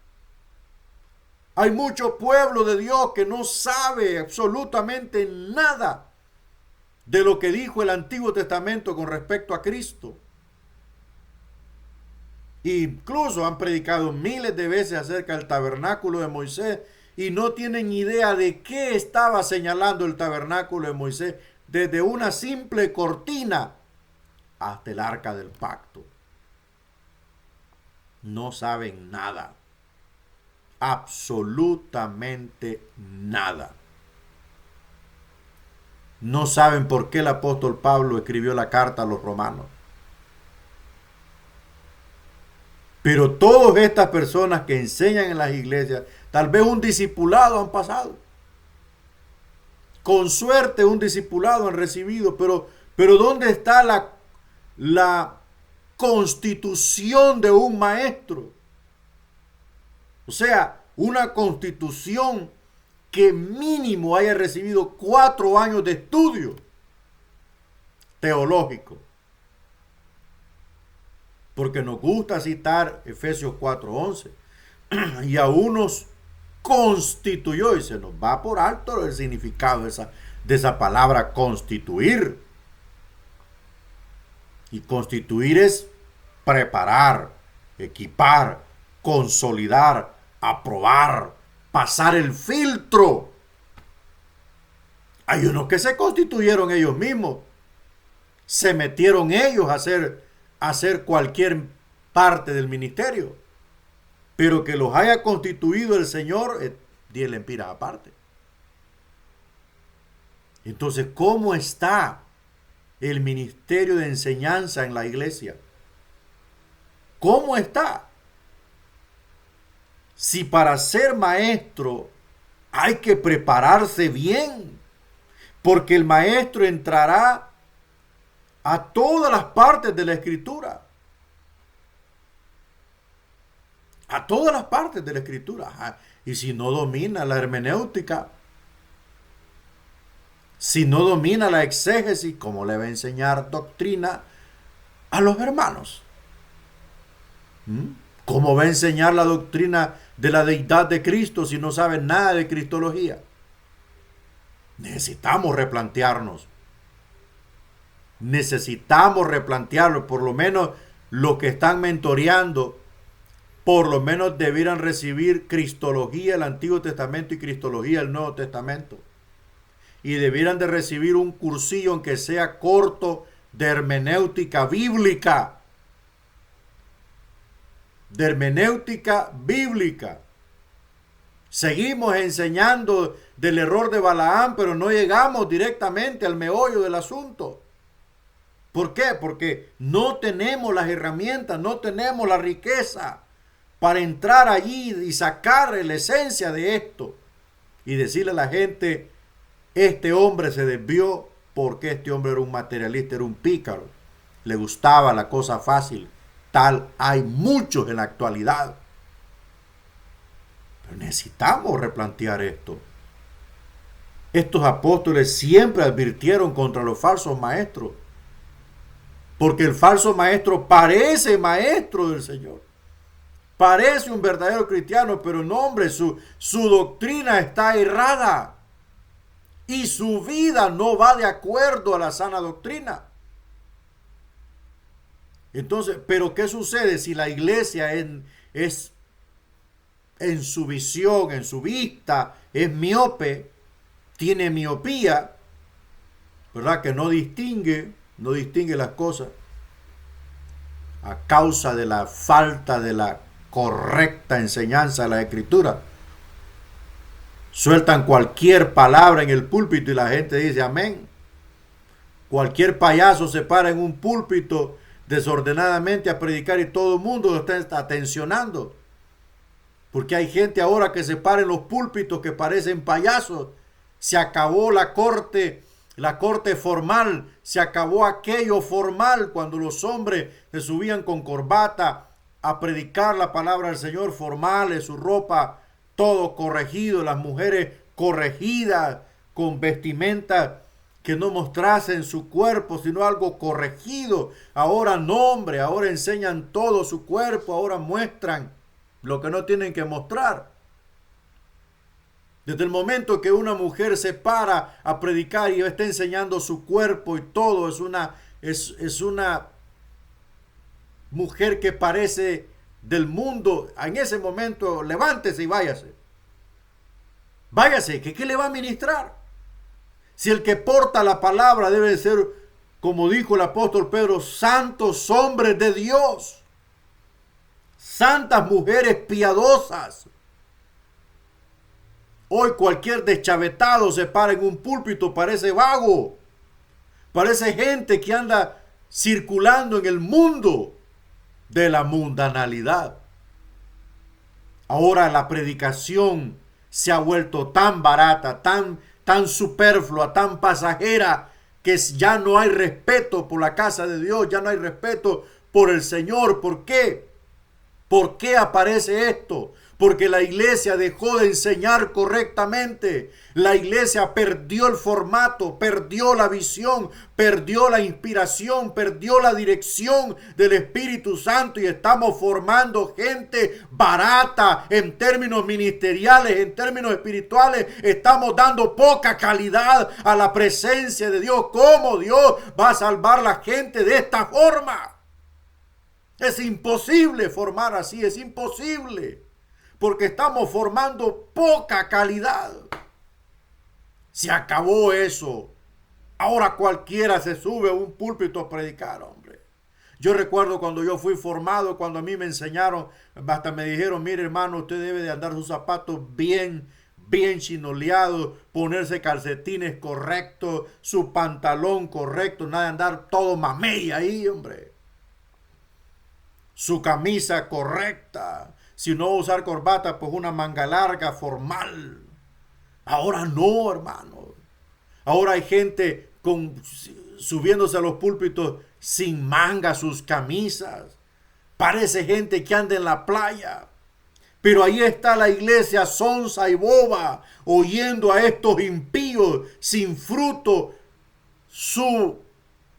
Hay mucho pueblo de Dios que no sabe absolutamente nada de lo que dijo el Antiguo Testamento con respecto a Cristo. Incluso han predicado miles de veces acerca del tabernáculo de Moisés y no tienen idea de qué estaba señalando el tabernáculo de Moisés, desde una simple cortina hasta el arca del pacto. No saben nada, absolutamente nada. No saben por qué el apóstol Pablo escribió la carta a los romanos. Pero todas estas personas que enseñan en las iglesias, tal vez un discipulado han pasado. Con suerte un discipulado han recibido, pero ¿dónde está la constitución de un maestro? O sea, una constitución que mínimo haya recibido 4 años de estudio teológico. Porque nos gusta citar Efesios 4:11 y a unos constituyó, y se nos va por alto el significado de esa palabra constituir. Y constituir es preparar, equipar, consolidar, aprobar, pasar el filtro. Hay unos que se constituyeron ellos mismos, se metieron ellos a hacer cualquier parte del ministerio, pero que los haya constituido el Señor, Dios le empira aparte. Entonces, ¿cómo está el ministerio de enseñanza en la iglesia? ¿Cómo está? Si para ser maestro hay que prepararse bien, porque el maestro entrará a todas las partes de la escritura. A todas las partes de la escritura. Ajá. Y si no domina la hermenéutica, si no domina la exégesis, ¿cómo le va a enseñar doctrina a los hermanos? ¿Cómo va a enseñar la doctrina de la deidad de Cristo si no sabe nada de cristología? Necesitamos replantearnos. Necesitamos replantearlo. Por lo menos los que están mentoreando, por lo menos debieran recibir cristología del Antiguo Testamento y cristología del Nuevo Testamento. Y debieran de recibir un cursillo, aunque sea corto, de hermenéutica bíblica. De hermenéutica bíblica. Seguimos enseñando del error de Balaam, pero no llegamos directamente al meollo del asunto. ¿Por qué? Porque no tenemos las herramientas, no tenemos la riqueza para entrar allí y sacar la esencia de esto y decirle a la gente, este hombre se desvió porque este hombre era un materialista, era un pícaro, le gustaba la cosa fácil. Tal hay muchos en la actualidad. Pero necesitamos replantear esto. Estos apóstoles siempre advirtieron contra los falsos maestros, porque el falso maestro parece maestro del Señor. Parece un verdadero cristiano, pero no, hombre, su doctrina está errada. Y su vida no va de acuerdo a la sana doctrina. Entonces, ¿pero qué sucede si la iglesia es en su visión, en su vista, es miope, tiene miopía, ¿verdad? Que no distingue las cosas. a causa de la falta de la correcta enseñanza de la Escritura. Sueltan cualquier palabra en el púlpito y la gente dice amén. Cualquier payaso se para en un púlpito desordenadamente a predicar y todo el mundo lo está atencionando. Porque hay gente ahora que se para en los púlpitos que parecen payasos. Se acabó la corte formal, se acabó aquello formal cuando los hombres se subían con corbata a predicar la palabra del Señor, formales, su ropa todo corregido, las mujeres corregidas con vestimenta que no mostrasen su cuerpo, sino algo corregido. Ahora no, hombre, ahora enseñan todo su cuerpo, ahora muestran lo que no tienen que mostrar. Desde el momento que una mujer se para a predicar y está enseñando su cuerpo y todo, es una mujer que parece del mundo. En ese momento, levántese y váyase. Váyase, ¿qué le va a ministrar? Si el que porta la palabra debe ser, como dijo el apóstol Pedro, santos hombres de Dios, santas mujeres piadosas. Hoy cualquier deschavetado se para en un púlpito, parece vago, parece gente que anda circulando en el mundo de la mundanalidad. Ahora la predicación se ha vuelto tan barata, tan superflua, tan pasajera, que ya no hay respeto por la casa de Dios, ya no hay respeto por el Señor. ¿Por qué? ¿Por qué aparece esto? Porque la iglesia dejó de enseñar correctamente. La iglesia perdió el formato, perdió la visión, perdió la inspiración, perdió la dirección del Espíritu Santo y estamos formando gente barata en términos ministeriales, en términos espirituales. Estamos dando poca calidad a la presencia de Dios. ¿Cómo Dios va a salvar a la gente de esta forma? Es imposible formar así, es imposible. Porque estamos formando poca calidad. Se acabó eso. Ahora cualquiera se sube a un púlpito a predicar, hombre. Yo recuerdo cuando yo fui formado, cuando a mí me enseñaron, hasta me dijeron, mire hermano, usted debe de andar sus zapatos bien chinoleados, ponerse calcetines correctos, su pantalón correcto, nada de andar todo mamey ahí, hombre. Su camisa correcta. Si no usar corbata, pues una manga larga, formal. Ahora no, hermano. Ahora hay gente subiéndose a los púlpitos sin manga sus camisas. Parece gente que anda en la playa. Pero ahí está la iglesia sonsa y boba, oyendo a estos impíos sin fruto,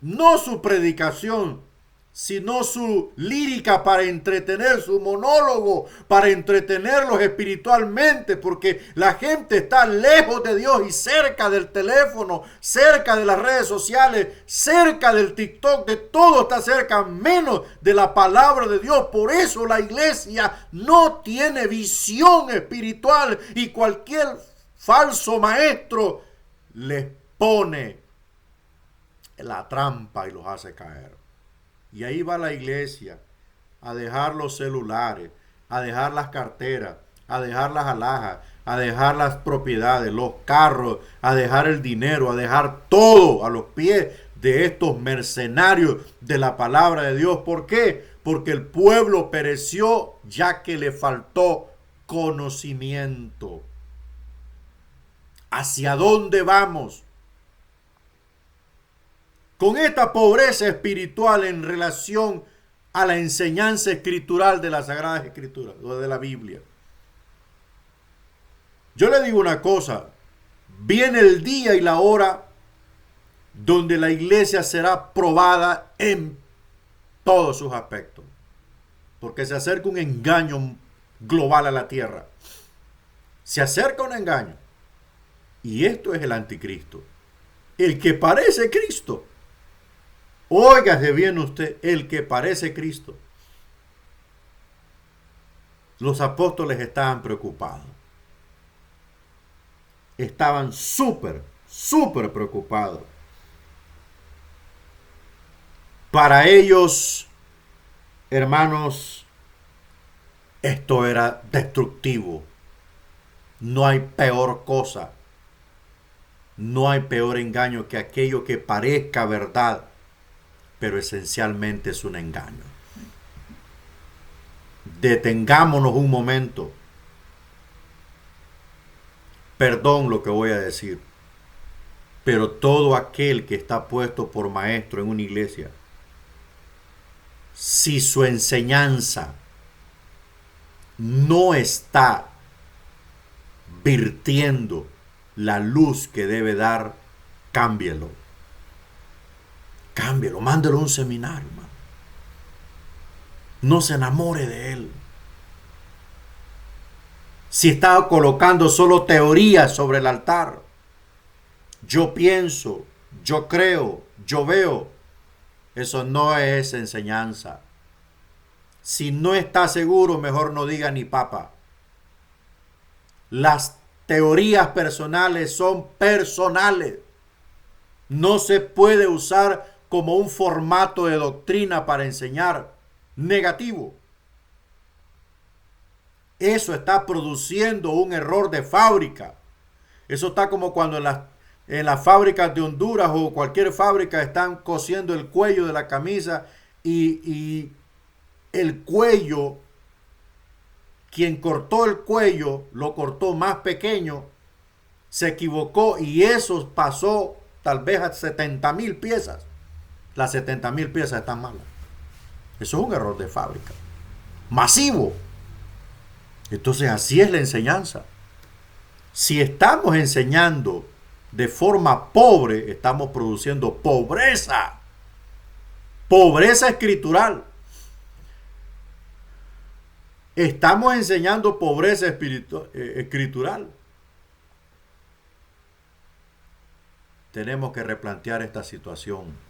no su predicación, sino su lírica para entretener, su monólogo para entretenerlos espiritualmente, porque la gente está lejos de Dios y cerca del teléfono, cerca de las redes sociales, cerca del TikTok, de todo está cerca, menos de la palabra de Dios. Por eso la iglesia no tiene visión espiritual y cualquier falso maestro les pone la trampa y los hace caer. Y ahí va la iglesia a dejar los celulares, a dejar las carteras, a dejar las alhajas, a dejar las propiedades, los carros, a dejar el dinero, a dejar todo a los pies de estos mercenarios de la palabra de Dios. ¿Por qué? Porque el pueblo pereció ya que le faltó conocimiento. ¿Hacia dónde vamos? Con esta pobreza espiritual en relación a la enseñanza escritural de las Sagradas Escrituras, o de la Biblia. Yo le digo una cosa, viene el día y la hora donde la iglesia será probada en todos sus aspectos, porque se acerca un engaño global a la tierra. Se acerca un engaño, y esto es el anticristo, el que parece Cristo. Óigase bien usted, el que parece Cristo. Los apóstoles estaban preocupados. Estaban súper preocupados. Para ellos Hermanos, esto era destructivo. No hay peor cosa, no hay peor engaño que aquello que parezca verdad, pero esencialmente es un engaño. Detengámonos un momento. Perdón lo que voy a decir, pero todo aquel que está puesto por maestro en una iglesia, si su enseñanza no está virtiendo la luz que debe dar, cámbielo. Cámbielo, mándelo a un seminario, hermano. No se enamore de él. Si está colocando solo teorías sobre el altar, yo pienso, yo creo, yo veo, eso no es enseñanza. Si no está seguro, mejor no diga ni papa. Las teorías personales son personales. No se puede usar como un formato de doctrina para enseñar negativo. Eso está produciendo un error de fábrica. Eso está como cuando en las fábricas de Honduras o cualquier fábrica están cosiendo el cuello de la camisa y el cuello, quien cortó el cuello, lo cortó más pequeño, se equivocó y eso pasó tal vez a 70,000 piezas. Las 70,000 piezas están malas. Eso es un error de fábrica. Masivo. Entonces así es la enseñanza. Si estamos enseñando de forma pobre, estamos produciendo pobreza. Pobreza escritural. Estamos enseñando pobreza escritural. Tenemos que replantear esta situación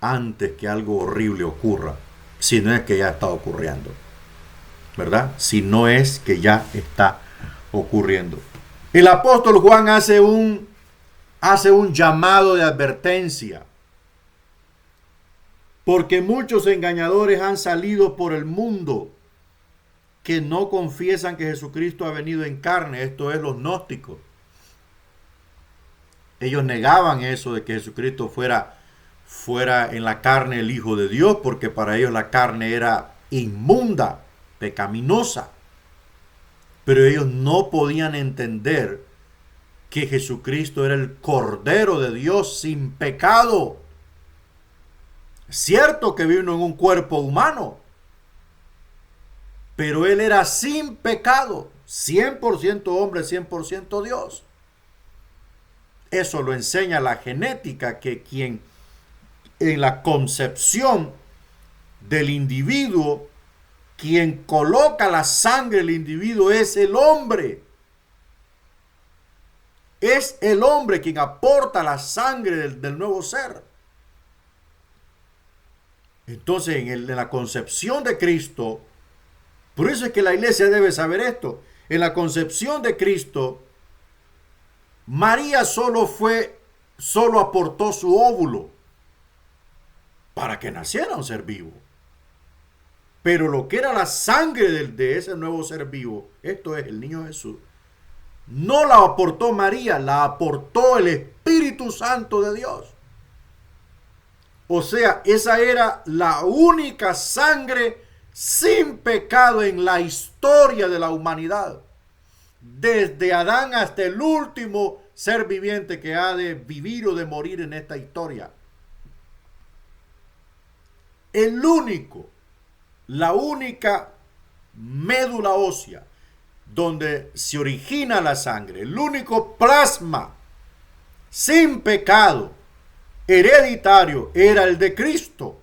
antes que algo horrible ocurra, si no es que ya está ocurriendo, ¿verdad? Si no es que ya está ocurriendo. El apóstol Juan hace un llamado de advertencia, porque muchos engañadores han salido por el mundo que no confiesan que Jesucristo ha venido en carne, esto es los gnósticos. Ellos negaban eso de que Jesucristo fuera en la carne el Hijo de Dios, porque para ellos la carne era inmunda, pecaminosa. Pero ellos no podían entender que Jesucristo era el Cordero de Dios sin pecado. Es cierto que vino en un cuerpo humano, pero Él era sin pecado, 100% hombre, 100% Dios. Eso lo enseña la genética, que quien en la concepción del individuo, quien coloca la sangre del individuo es el hombre. Es el hombre quien aporta la sangre del nuevo ser. Entonces, en la concepción de Cristo, por eso es que la iglesia debe saber esto. En la concepción de Cristo, María solo aportó su óvulo para que naciera un ser vivo. Pero lo que era la sangre de ese nuevo ser vivo, esto es el niño Jesús, no la aportó María, la aportó el Espíritu Santo de Dios. O sea, esa era la única sangre sin pecado en la historia de la humanidad. Desde Adán hasta el último ser viviente que ha de vivir o de morir en esta historia. La única médula ósea donde se origina la sangre, el único plasma sin pecado hereditario era el de Cristo.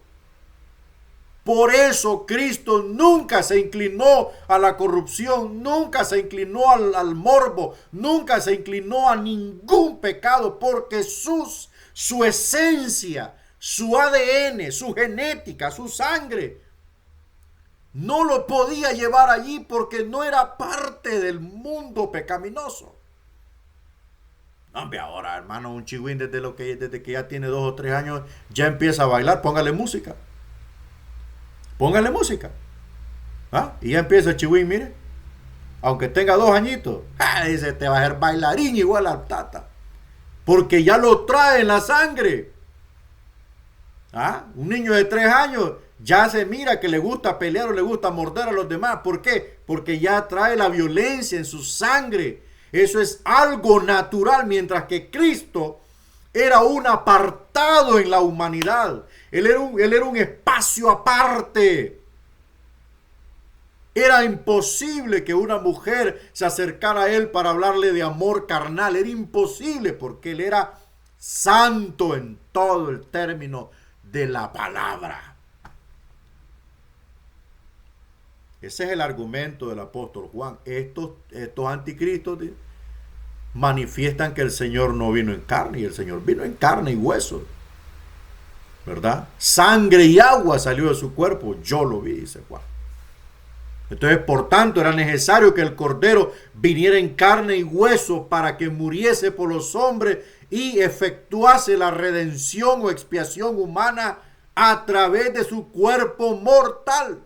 Por eso Cristo nunca se inclinó a la corrupción, nunca se inclinó al morbo, nunca se inclinó a ningún pecado, porque su esencia, su ADN, su genética, su sangre, no lo podía llevar allí porque no era parte del mundo pecaminoso. Hombre, ahora, hermano, un chihuín desde que ya tiene 2 o 3 años ya empieza a bailar, póngale música. Póngale música. ¿Ah? Y ya empieza el chihuín, mire. Aunque tenga 2 añitos. Dice, te va a ser bailarín igual al tata. Porque ya lo trae en la sangre. ¿Ah? Un niño de 3 años ya se mira que le gusta pelear o le gusta morder a los demás. ¿Por qué? Porque ya trae la violencia en su sangre. Eso es algo natural, mientras que Cristo era un apartado en la humanidad. Él era un espacio aparte. Era imposible que una mujer se acercara a él para hablarle de amor carnal. Era imposible porque él era santo en todo el término de la palabra. Ese es el argumento del apóstol Juan. Estos anticristos manifiestan que el Señor no vino en carne, y el Señor vino en carne y hueso, ¿verdad? Sangre y agua salió de su cuerpo. Yo lo vi, dice Juan. Entonces, por tanto, era necesario que el Cordero viniera en carne y hueso para que muriese por los hombres y efectuase la redención o expiación humana a través de su cuerpo mortal.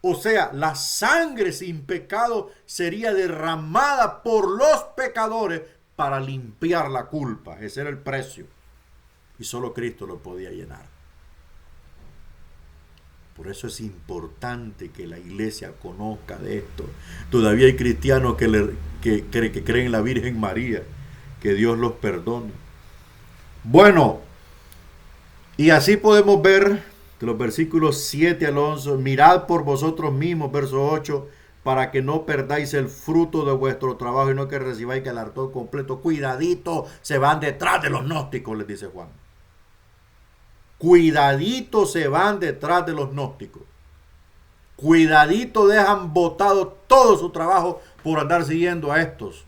O sea, la sangre sin pecado sería derramada por los pecadores para limpiar la culpa. Ese era el precio. Y solo Cristo lo podía llenar. Por eso es importante que la iglesia conozca de esto. Todavía hay cristianos que creen en la Virgen María. Que Dios los perdone. Bueno, y así podemos ver de los versículos 7 al 11. Mirad por vosotros mismos, verso 8, para que no perdáis el fruto de vuestro trabajo y no que recibáis galardón completo. Cuidadito, se van detrás de los gnósticos, les dice Juan. Cuidadito se van detrás de los gnósticos. Cuidadito dejan botado todo su trabajo por andar siguiendo a estos.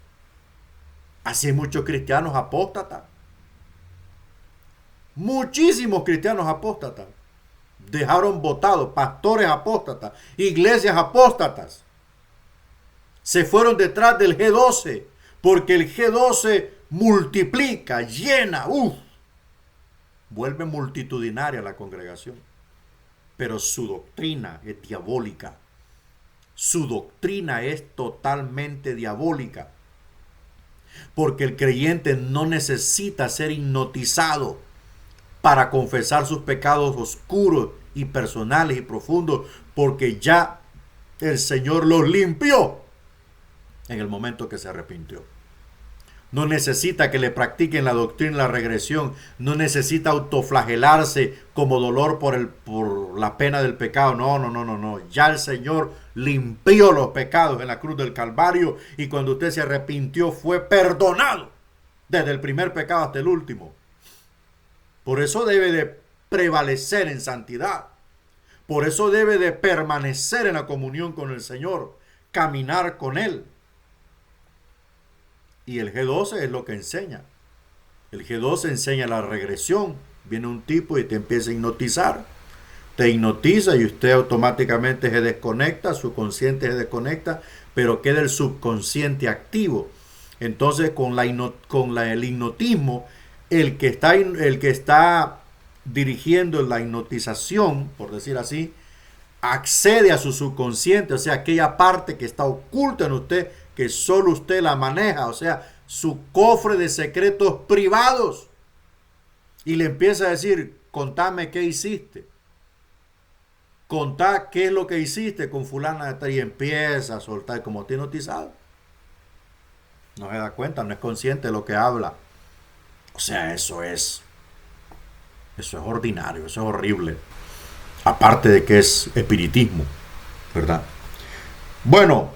Así hay muchos cristianos apóstatas. Muchísimos cristianos apóstatas. Dejaron botados, pastores apóstatas, iglesias apóstatas. Se fueron detrás del G12, porque el G12 multiplica, llena, vuelve multitudinaria la congregación. Pero su doctrina es diabólica. Su doctrina es totalmente diabólica. Porque el creyente no necesita ser hipnotizado para confesar sus pecados oscuros y personales y profundos, porque ya el Señor los limpió en el momento que se arrepintió. No necesita que le practiquen la doctrina de la regresión. No necesita autoflagelarse como dolor por la pena del pecado. No. Ya el Señor limpió los pecados en la cruz del Calvario, y cuando usted se arrepintió fue perdonado desde el primer pecado hasta el último. Por eso debe de prevalecer en santidad. Por eso debe de permanecer en la comunión con el Señor, caminar con Él. Y el G12 es lo que enseña. El G12 enseña la regresión. Viene un tipo y te empieza a hipnotizar. Te hipnotiza y usted automáticamente se desconecta, su consciente se desconecta, pero queda el subconsciente activo. Entonces el hipnotismo, el que está dirigiendo la hipnotización, por decir así, accede a su subconsciente, o sea, aquella parte que está oculta en usted, que solo usted la maneja, o sea, su cofre de secretos privados. Y le empieza a decir, contame qué hiciste. Contá qué es lo que hiciste con fulana de tal, y empieza a soltar como te hipnotizado. No se da cuenta, no es consciente de lo que habla. O sea, eso es ordinario, eso es horrible. Aparte de que es espiritismo, ¿verdad? Bueno,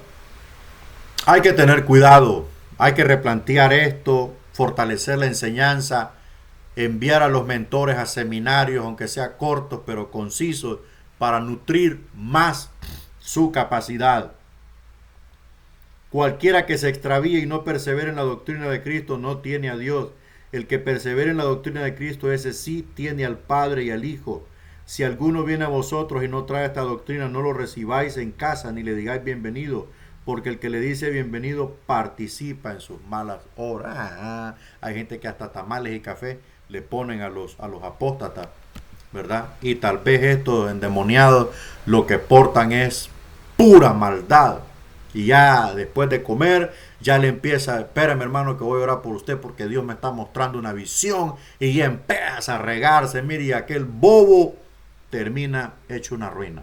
hay que tener cuidado, hay que replantear esto, fortalecer la enseñanza, enviar a los mentores a seminarios, aunque sea cortos pero concisos, para nutrir más su capacidad. Cualquiera que se extravíe y no persevere en la doctrina de Cristo no tiene a Dios. El que persevere en la doctrina de Cristo, ese sí tiene al Padre y al Hijo. Si alguno viene a vosotros y no trae esta doctrina, no lo recibáis en casa ni le digáis bienvenido, porque el que le dice bienvenido participa en sus malas obras. Hay gente que hasta tamales y café le ponen a los apóstatas ¿verdad? Y tal vez estos endemoniados lo que portan es pura maldad. Y ya después de comer, ya le empieza, espérame hermano que voy a orar por usted porque Dios me está mostrando una visión. Y ya empieza a regarse, mire, y aquel bobo termina hecho una ruina.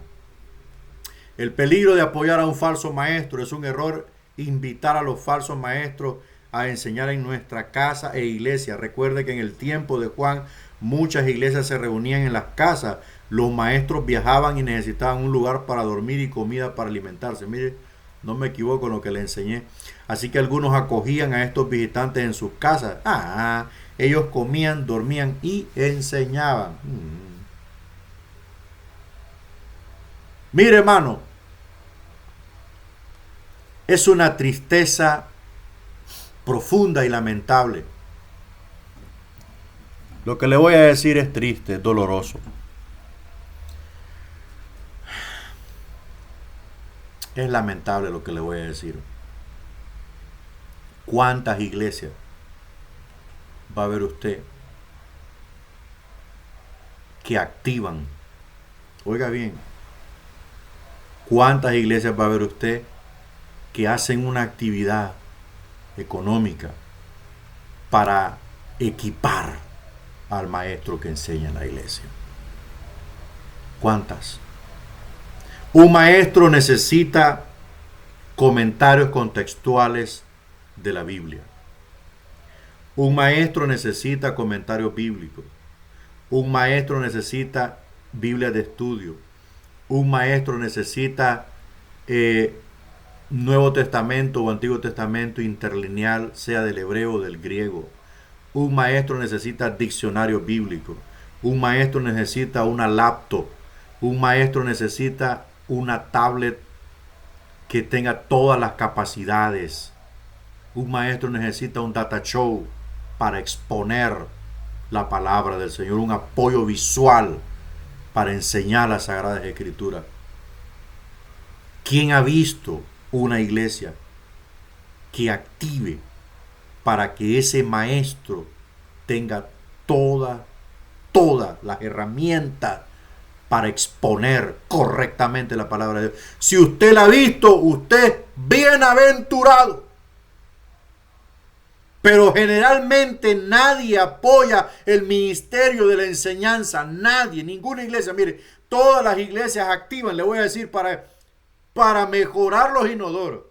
El peligro de apoyar a un falso maestro es un error. Invitar a los falsos maestros a enseñar en nuestra casa e iglesia. Recuerde que en el tiempo de Juan muchas iglesias se reunían en las casas. Los maestros viajaban y necesitaban un lugar para dormir y comida para alimentarse. Mire, no me equivoco en lo que le enseñé. Así que algunos acogían a estos visitantes en sus casas. Ellos comían, dormían y enseñaban. Mire, hermano, es una tristeza profunda y lamentable. Lo que le voy a decir es triste, es doloroso. Es lamentable lo que le voy a decir. ¿Cuántas iglesias va a ver usted que activan? Oiga bien, ¿cuántas iglesias va a ver usted que hacen una actividad económica para equipar al maestro que enseña en la iglesia? ¿Cuántas? Un maestro necesita comentarios contextuales de la Biblia. Un maestro necesita comentarios bíblicos. Un maestro necesita Biblia de estudio. Un maestro necesita Nuevo Testamento o Antiguo Testamento interlineal, sea del hebreo o del griego. Un maestro necesita diccionario bíblico. Un maestro necesita una laptop. Un maestro necesita una tablet que tenga todas las capacidades. Un maestro necesita un data show para exponer la palabra del Señor, un apoyo visual para enseñar las Sagradas Escrituras. ¿Quién ha visto una iglesia que active para que ese maestro tenga todas las herramientas para exponer correctamente la palabra de Dios? Si usted la ha visto, usted es bienaventurado. Pero generalmente nadie apoya el ministerio de la enseñanza. Nadie, ninguna iglesia. Mire, todas las iglesias activan, le voy a decir, para mejorar los inodoros,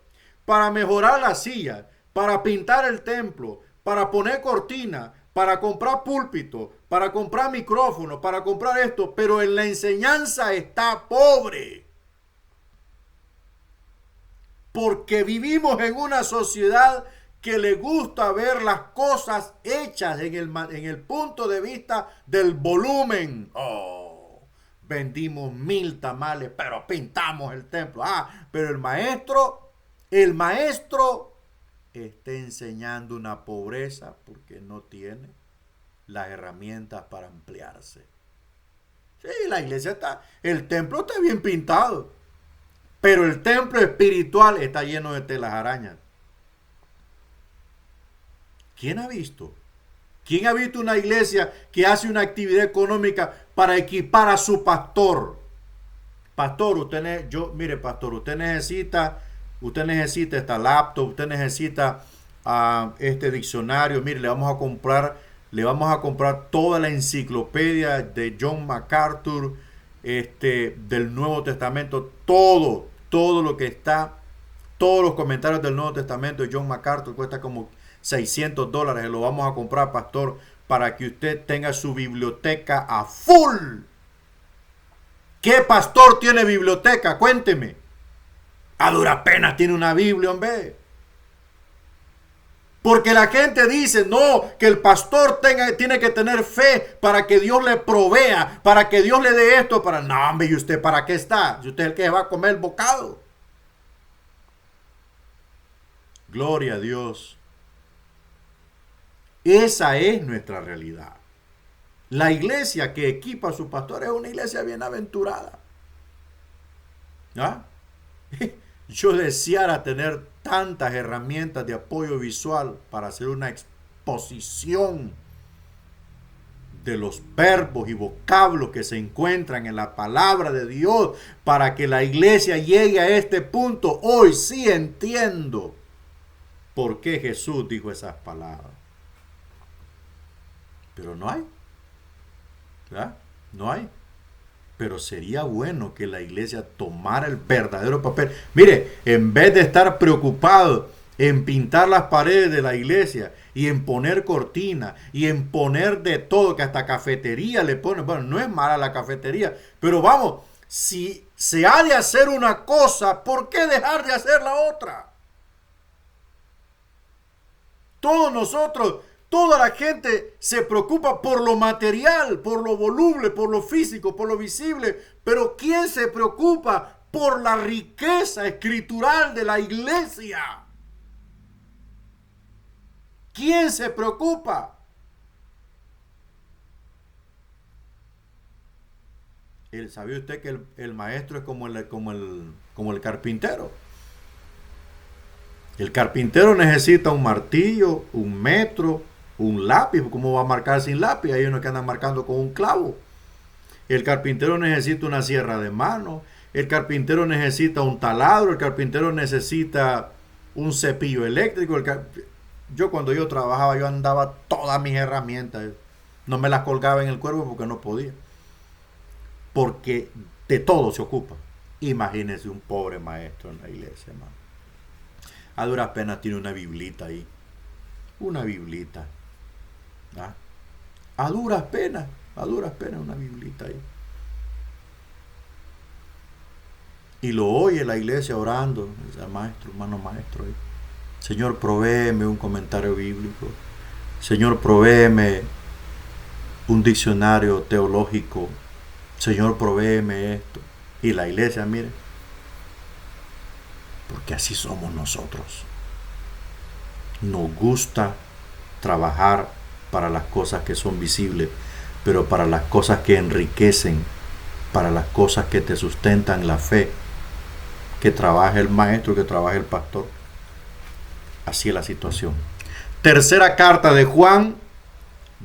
para mejorar las sillas, para pintar el templo, para poner cortina, para comprar púlpito, para comprar micrófono, para comprar esto. Pero en la enseñanza está pobre. Porque vivimos en una sociedad que le gusta ver las cosas hechas en el punto de vista del volumen. Vendimos 1000 tamales, pero pintamos el templo. Pero el maestro está enseñando una pobreza porque no tiene las herramientas para ampliarse. Sí, la iglesia el templo está bien pintado, pero el templo espiritual está lleno de telas arañas. ¿Quién ha visto? ¿Quién ha visto una iglesia que hace una actividad económica para equipar a su pastor? Pastor, pastor, usted necesita esta laptop, usted necesita este diccionario. Mire, le vamos a comprar toda la enciclopedia de John MacArthur, del Nuevo Testamento, todo lo que está, todos los comentarios del Nuevo Testamento de John MacArthur cuesta como $600. Se lo vamos a comprar, pastor, para que usted tenga su biblioteca a full. ¿Qué pastor tiene biblioteca? Cuénteme. A duras penas tiene una Biblia, hombre. Porque la gente dice, no, que el pastor tiene que tener fe para que Dios le provea, para que Dios le dé esto, no, hombre, ¿y usted para qué está? ¿Y usted es el que va a comer el bocado? Gloria a Dios. Esa es nuestra realidad. La iglesia que equipa a su pastor es una iglesia bienaventurada. Yo deseara tener tantas herramientas de apoyo visual para hacer una exposición de los verbos y vocablos que se encuentran en la palabra de Dios para que la iglesia llegue a este punto. Hoy sí entiendo por qué Jesús dijo esas palabras. Pero no hay. ¿Verdad? No hay. Pero sería bueno que la iglesia tomara el verdadero papel. Mire, en vez de estar preocupado en pintar las paredes de la iglesia y en poner cortinas y en poner de todo, que hasta cafetería le ponen. Bueno, no es mala la cafetería, pero vamos, si se ha de hacer una cosa, ¿por qué dejar de hacer la otra? Todos nosotros, toda la gente se preocupa por lo material, por lo voluble, por lo físico, por lo visible. Pero ¿quién se preocupa por la riqueza escritural de la iglesia? ¿Quién se preocupa? ¿Sabía usted que el maestro es como el carpintero? El carpintero necesita un martillo, un metro, un lápiz. ¿Cómo va a marcar sin lápiz? Hay unos que andan marcando con un clavo. El carpintero necesita una sierra de mano. El carpintero necesita un taladro. El carpintero necesita un cepillo eléctrico. Yo cuando yo trabajaba, yo andaba todas mis herramientas. No me las colgaba en el cuerpo porque no podía. Porque de todo se ocupa. Imagínese un pobre maestro en la iglesia, hermano. A duras penas tiene una biblita ahí. Una biblita. ¿Ah? A duras penas una biblita ahí. Y lo oye la iglesia orando. Dice, maestro, hermano maestro. Ahí. Señor, provéeme un comentario bíblico. Señor, provéeme un diccionario teológico. Señor, provéeme esto. Y la iglesia, mire. Porque así somos nosotros. Nos gusta trabajar para las cosas que son visibles, pero para las cosas que enriquecen, para las cosas que te sustentan la fe, que trabaje el maestro, que trabaje el pastor. Así es la situación. Tercera carta de Juan,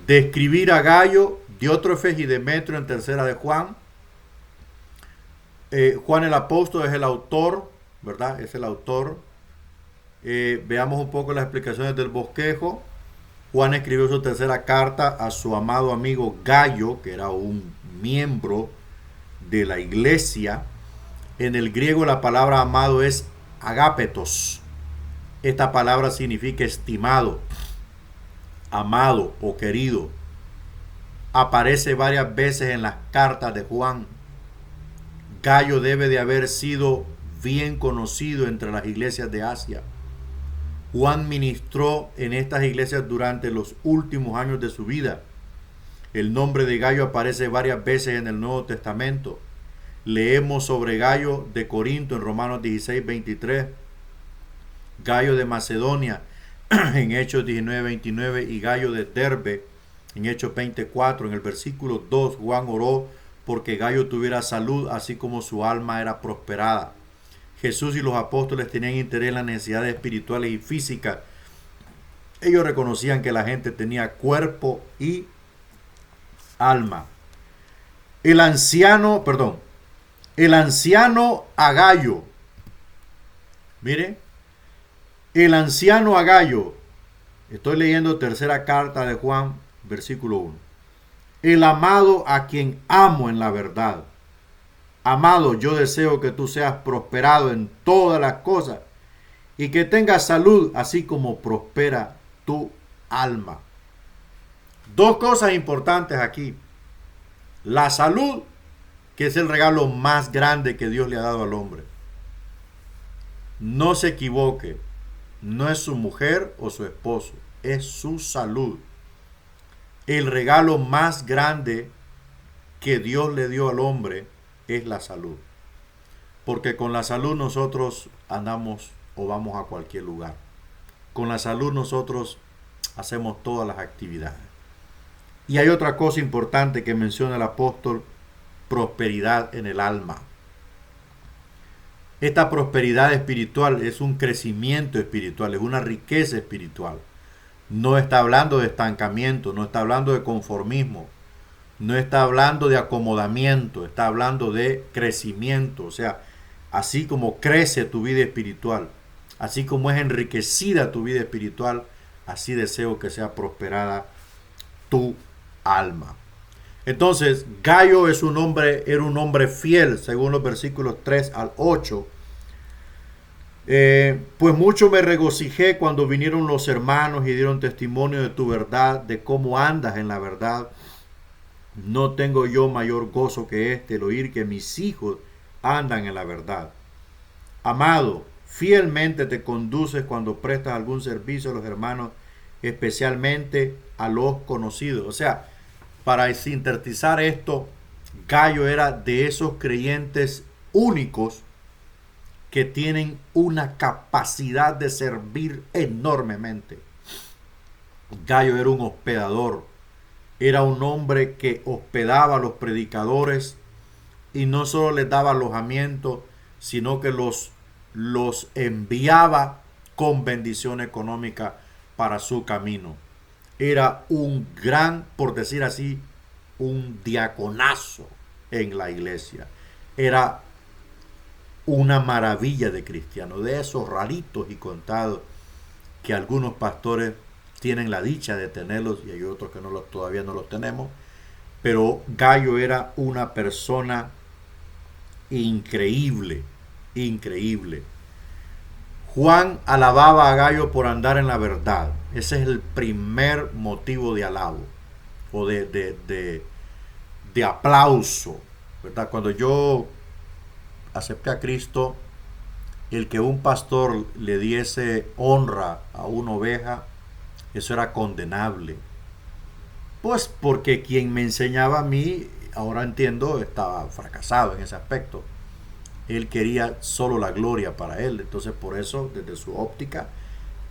de escribir a Gayo, Diótrefes y Demetrio en tercera de Juan. Juan el apóstol es el autor, ¿verdad? Es el autor. Veamos un poco las explicaciones del bosquejo. Juan escribió su tercera carta a su amado amigo Gayo, que era un miembro de la iglesia. En el griego la palabra amado es agapetos. Esta palabra significa estimado, amado o querido. Aparece varias veces en las cartas de Juan. Gayo debe de haber sido bien conocido entre las iglesias de Asia. Juan ministró en estas iglesias durante los últimos años de su vida. El nombre de Gayo aparece varias veces en el Nuevo Testamento. Leemos sobre Gayo de Corinto en Romanos 16, 23. Gayo de Macedonia en Hechos 19, 29 y Gayo de Derbe en Hechos 24. En el versículo 2 Juan oró porque Gayo tuviera salud así como su alma era prosperada. Jesús y los apóstoles tenían interés en las necesidades espirituales y físicas. Ellos reconocían que la gente tenía cuerpo y alma. El anciano Agayo. Mire, el anciano Agayo. Estoy leyendo tercera carta de Juan, versículo 1. El amado a quien amo en la verdad. Amado, yo deseo que tú seas prosperado en todas las cosas y que tengas salud, así como prospera tu alma. Dos cosas importantes aquí. La salud, que es el regalo más grande que Dios le ha dado al hombre. No se equivoque, no es su mujer o su esposo, es su salud. El regalo más grande que Dios le dio al hombre es la salud. Porque con la salud nosotros andamos o vamos a cualquier lugar. Con la salud nosotros hacemos todas las actividades. Y hay otra cosa importante que menciona el apóstol: prosperidad en el alma. Esta prosperidad espiritual es un crecimiento espiritual, es una riqueza espiritual. No está hablando de estancamiento, no está hablando de conformismo. no está hablando de acomodamiento, está hablando de crecimiento. O sea, así como crece tu vida espiritual, así como es enriquecida tu vida espiritual, así deseo que sea prosperada tu alma. Entonces, Gayo era un hombre fiel, según los versículos 3 al 8. Pues mucho me regocijé cuando vinieron los hermanos y dieron testimonio de tu verdad, de cómo andas en la verdad. No tengo yo mayor gozo que este, el oír que mis hijos andan en la verdad. Amado, fielmente te conduces cuando prestas algún servicio a los hermanos, especialmente a los conocidos. O sea, para sintetizar esto, Gayo era de esos creyentes únicos que tienen una capacidad de servir enormemente. Gayo era un hospedador, era un hombre que hospedaba a los predicadores y no solo les daba alojamiento, sino que los enviaba con bendición económica para su camino. Era un gran, por decir así, un diaconazo en la iglesia. Era una maravilla de cristiano, de esos raritos y contados que algunos pastores tienen la dicha de tenerlos y hay otros que todavía no los tenemos. Pero Gayo era una persona increíble, increíble. Juan alababa a Gayo por andar en la verdad. Ese es el primer motivo de alabo o de aplauso, ¿verdad? Cuando yo acepté a Cristo, el que un pastor le diese honra a una oveja, eso era condenable. Pues porque quien me enseñaba a mí, ahora entiendo, estaba fracasado en ese aspecto. Él quería solo la gloria para él. Entonces por eso, desde su óptica,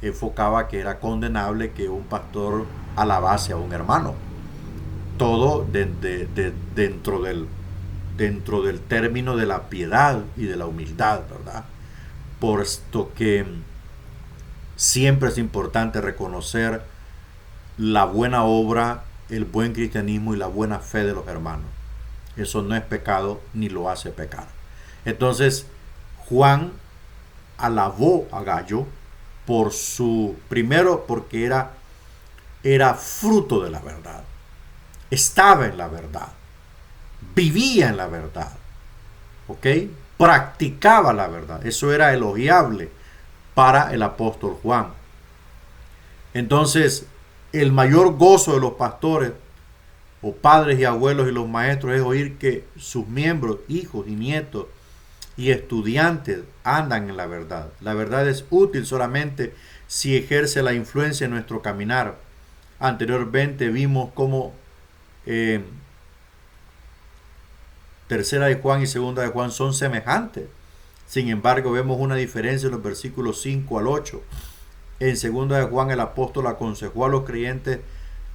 enfocaba que era condenable que un pastor alabase a un hermano. Todo dentro del término de la piedad y de la humildad, ¿verdad? Puesto que siempre es importante reconocer la buena obra, el buen cristianismo y la buena fe de los hermanos. Eso no es pecado ni lo hace pecar. Entonces, Juan alabó a Gayo primero porque era fruto de la verdad, estaba en la verdad, vivía en la verdad, ¿ok? Practicaba la verdad. Eso era elogiable para el apóstol Juan. Entonces, el mayor gozo de los pastores o padres y abuelos y los maestros es oír que sus miembros, hijos y nietos y estudiantes andan en la verdad. La verdad es útil solamente si ejerce la influencia en nuestro caminar. Anteriormente vimos cómo tercera de Juan y segunda de Juan son semejantes. Sin embargo, vemos una diferencia en los versículos 5 al 8. En segunda de Juan, el apóstol aconsejó a los creyentes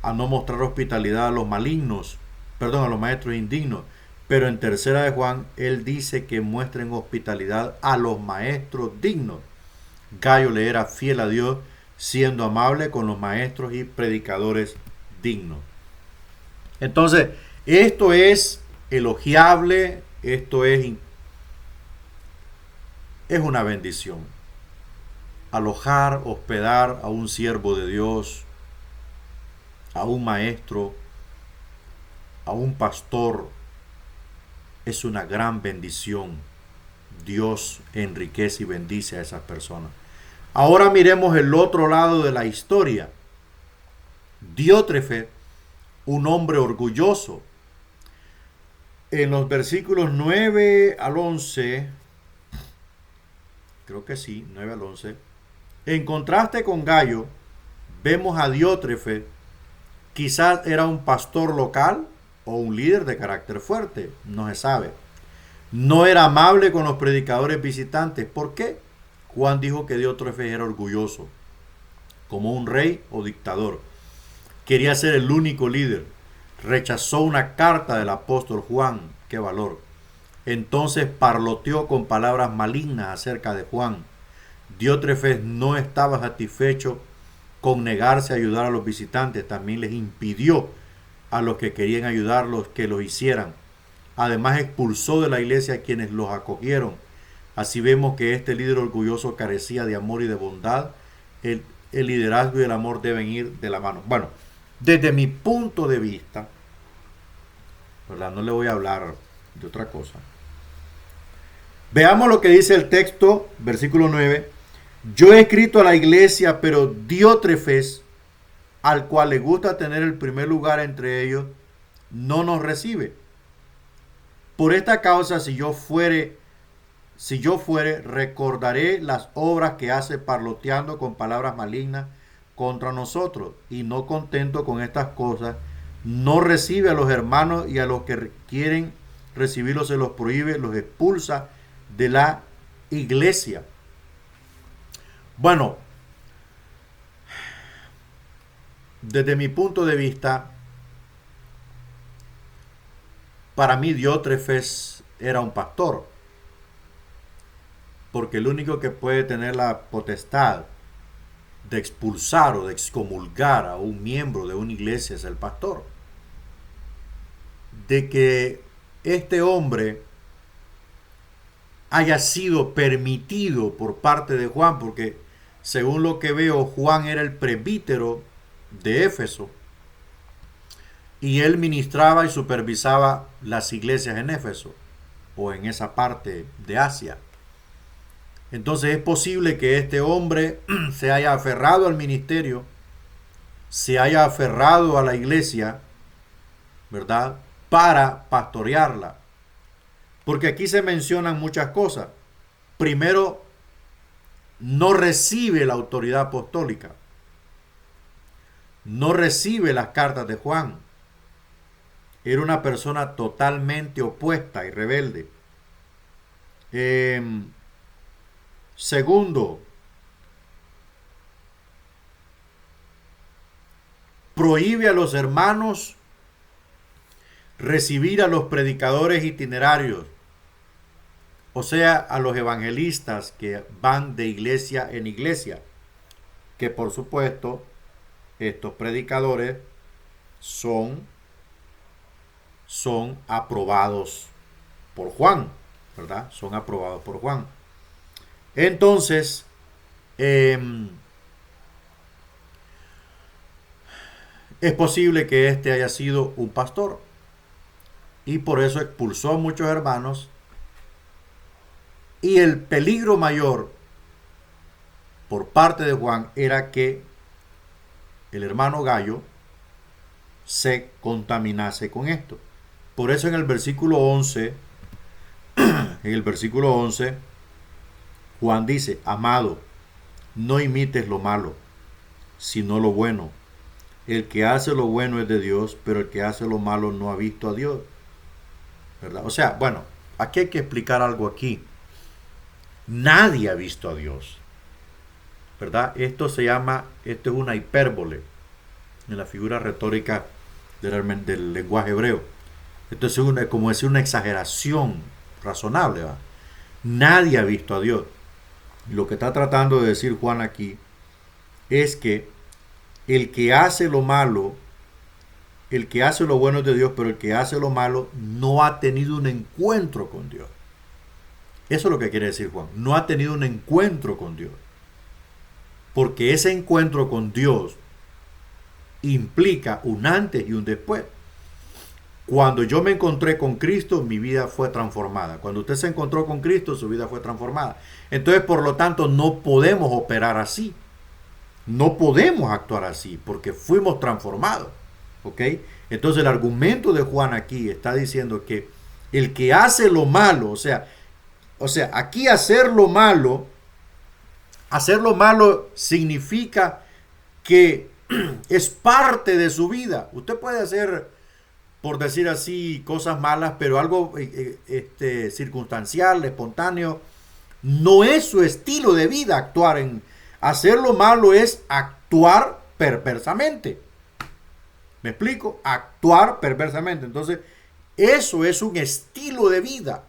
a no mostrar hospitalidad a los malignos, a los maestros indignos. Pero en tercera de Juan, él dice que muestren hospitalidad a los maestros dignos. Gayo le era fiel a Dios, siendo amable con los maestros y predicadores dignos. Entonces, esto es elogiable, esto es una bendición. Alojar, hospedar a un siervo de Dios, a un maestro, a un pastor, es una gran bendición. Dios enriquece y bendice a esas personas. Ahora miremos el otro lado de la historia. Diótrefe, un hombre orgulloso. En los versículos 9 al 11, creo que sí, 9 al 11, en contraste con Gayo, vemos a Diótrefe, quizás era un pastor local o un líder de carácter fuerte, no se sabe. No era amable con los predicadores visitantes. ¿Por qué? Juan dijo que Diótrefe era orgulloso, como un rey o dictador. Quería ser el único líder. Rechazó una carta del apóstol Juan. ¡Qué valor! Entonces parloteó con palabras malignas acerca de Juan. Diótrefe no estaba satisfecho con negarse a ayudar a los visitantes. También les impidió a los que querían ayudarlos que lo hicieran. Además expulsó de la iglesia a quienes los acogieron. Así vemos que este líder orgulloso carecía de amor y de bondad. El liderazgo y el amor deben ir de la mano. Bueno, desde mi punto de vista, ¿verdad? No le voy a hablar de otra cosa. Veamos lo que dice el texto, versículo 9. Yo he escrito a la iglesia, pero Diótrefes, al cual le gusta tener el primer lugar entre ellos, no nos recibe. Por esta causa, si yo fuere, recordaré las obras que hace parloteando con palabras malignas contra nosotros. Y no contento con estas cosas, no recibe a los hermanos, y a los que quieren recibirlos se los prohíbe, los expulsa de la iglesia. Bueno, desde mi punto de vista, para mí Diótrefes era un pastor, porque el único que puede tener la potestad de expulsar o de excomulgar a un miembro de una iglesia es el pastor. De que este hombre haya sido permitido por parte de Juan, porque según lo que veo, Juan era el presbítero de Éfeso y él ministraba y supervisaba las iglesias en Éfeso o en esa parte de Asia. Entonces es posible que este hombre se haya aferrado al ministerio, se haya aferrado a la iglesia, ¿verdad?, para pastorearla. Porque aquí se mencionan muchas cosas. Primero, no recibe la autoridad apostólica. No recibe las cartas de Juan. Era una persona totalmente opuesta y rebelde. Segundo, prohíbe a los hermanos recibir a los predicadores itinerarios, o sea, a los evangelistas que van de iglesia en iglesia, que por supuesto estos predicadores son aprobados por Juan, ¿verdad? Son aprobados por Juan. Entonces, es posible que este haya sido un pastor y por eso expulsó a muchos hermanos. Y el peligro mayor por parte de Juan era que el hermano Gallo se contaminase con esto. Por eso en el versículo 11, Juan dice: amado, no imites lo malo, sino lo bueno. El que hace lo bueno es de Dios, pero el que hace lo malo no ha visto a Dios, ¿verdad? O sea, bueno, aquí hay que explicar algo aquí. Nadie ha visto a Dios, ¿verdad? Esto es una hipérbole en la figura retórica del lenguaje hebreo. Esto es como decir una exageración razonable, ¿verdad? Nadie ha visto a Dios. Lo que está tratando de decir Juan aquí es que el que hace lo malo, el que hace lo bueno es de Dios, pero el que hace lo malo no ha tenido un encuentro con Dios. Eso es lo que quiere decir Juan. No ha tenido un encuentro con Dios. Porque ese encuentro con Dios implica un antes y un después. Cuando yo me encontré con Cristo, mi vida fue transformada. Cuando usted se encontró con Cristo, su vida fue transformada. Entonces, por lo tanto, no podemos operar así. No podemos actuar así porque fuimos transformados. ¿Ok? Entonces, el argumento de Juan aquí está diciendo que el que hace lo malo, o sea, aquí hacer lo malo significa que es parte de su vida. Usted puede hacer, por decir así, cosas malas, pero algo circunstancial, espontáneo, no es su estilo de vida hacer lo malo es actuar perversamente. ¿Me explico? Actuar perversamente. Entonces, eso es un estilo de vida.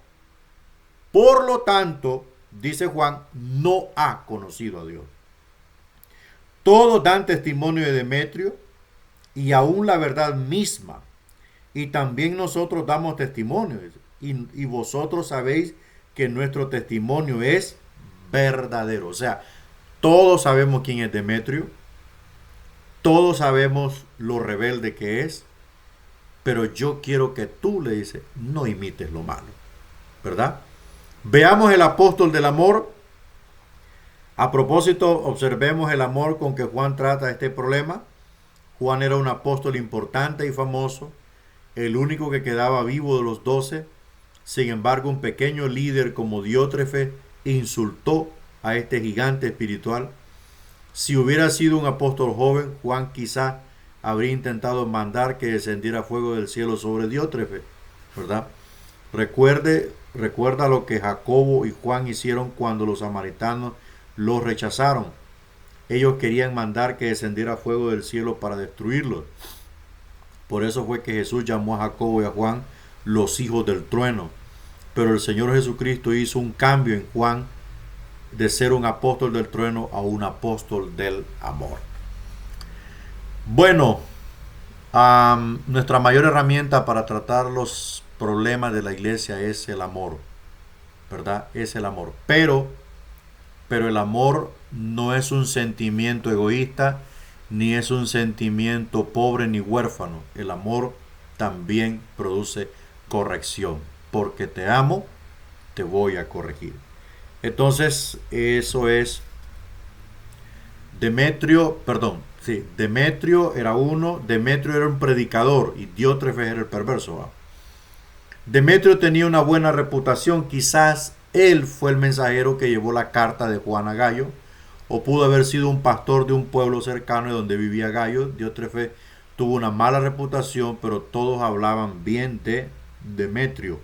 Por lo tanto, dice Juan, no ha conocido a Dios. Todos dan testimonio de Demetrio y aún la verdad misma y también nosotros damos testimonio. Y vosotros sabéis que nuestro testimonio es verdadero. O sea, todos sabemos quién es Demetrio, todos sabemos lo rebelde que es, pero yo quiero que tú, le dices, no imites lo malo, ¿verdad? Veamos el apóstol del amor. A propósito, observemos el amor con que Juan trata este problema. Juan era un apóstol importante y famoso, el único que quedaba vivo de los 12. Sin embargo, un pequeño líder como Diótrefe insultó a este gigante espiritual. Si hubiera sido un apóstol joven, Juan quizá habría intentado mandar que descendiera fuego del cielo sobre Diótrefe, ¿verdad? Recuerda lo que Jacobo y Juan hicieron cuando los samaritanos los rechazaron. Ellos querían mandar que descendiera fuego del cielo para destruirlos. Por eso fue que Jesús llamó a Jacobo y a Juan los hijos del trueno. Pero el Señor Jesucristo hizo un cambio en Juan de ser un apóstol del trueno a un apóstol del amor. Bueno, nuestra mayor herramienta para tratar los problemas de la iglesia es el amor, ¿verdad? Es el amor. Pero el amor no es un sentimiento egoísta, ni es un sentimiento pobre ni huérfano. El amor también produce corrección. Porque te amo, te voy a corregir. Entonces, eso es Demetrio, perdón, sí, Demetrio era uno, Demetrio era un predicador y Diótrefes era el perverso, ¿va? Demetrio tenía una buena reputación, quizás él fue el mensajero que llevó la carta de Juan a Gallo, o pudo haber sido un pastor de un pueblo cercano de donde vivía Gallo. Diótrefes tuvo una mala reputación, pero todos hablaban bien de Demetrio,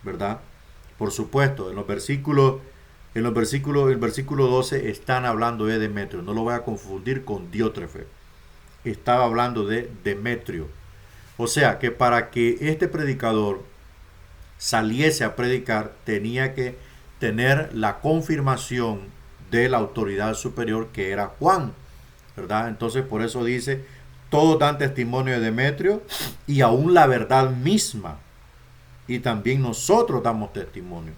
¿verdad? Por supuesto, el versículo 12 están hablando de Demetrio, no lo voy a confundir con Diótrefe. Estaba hablando de Demetrio. O sea que para que este predicador saliese a predicar tenía que tener la confirmación de la autoridad superior que era Juan, ¿verdad? Entonces por eso dice, todos dan testimonio de Demetrio y aún la verdad misma. Y también nosotros damos testimonio.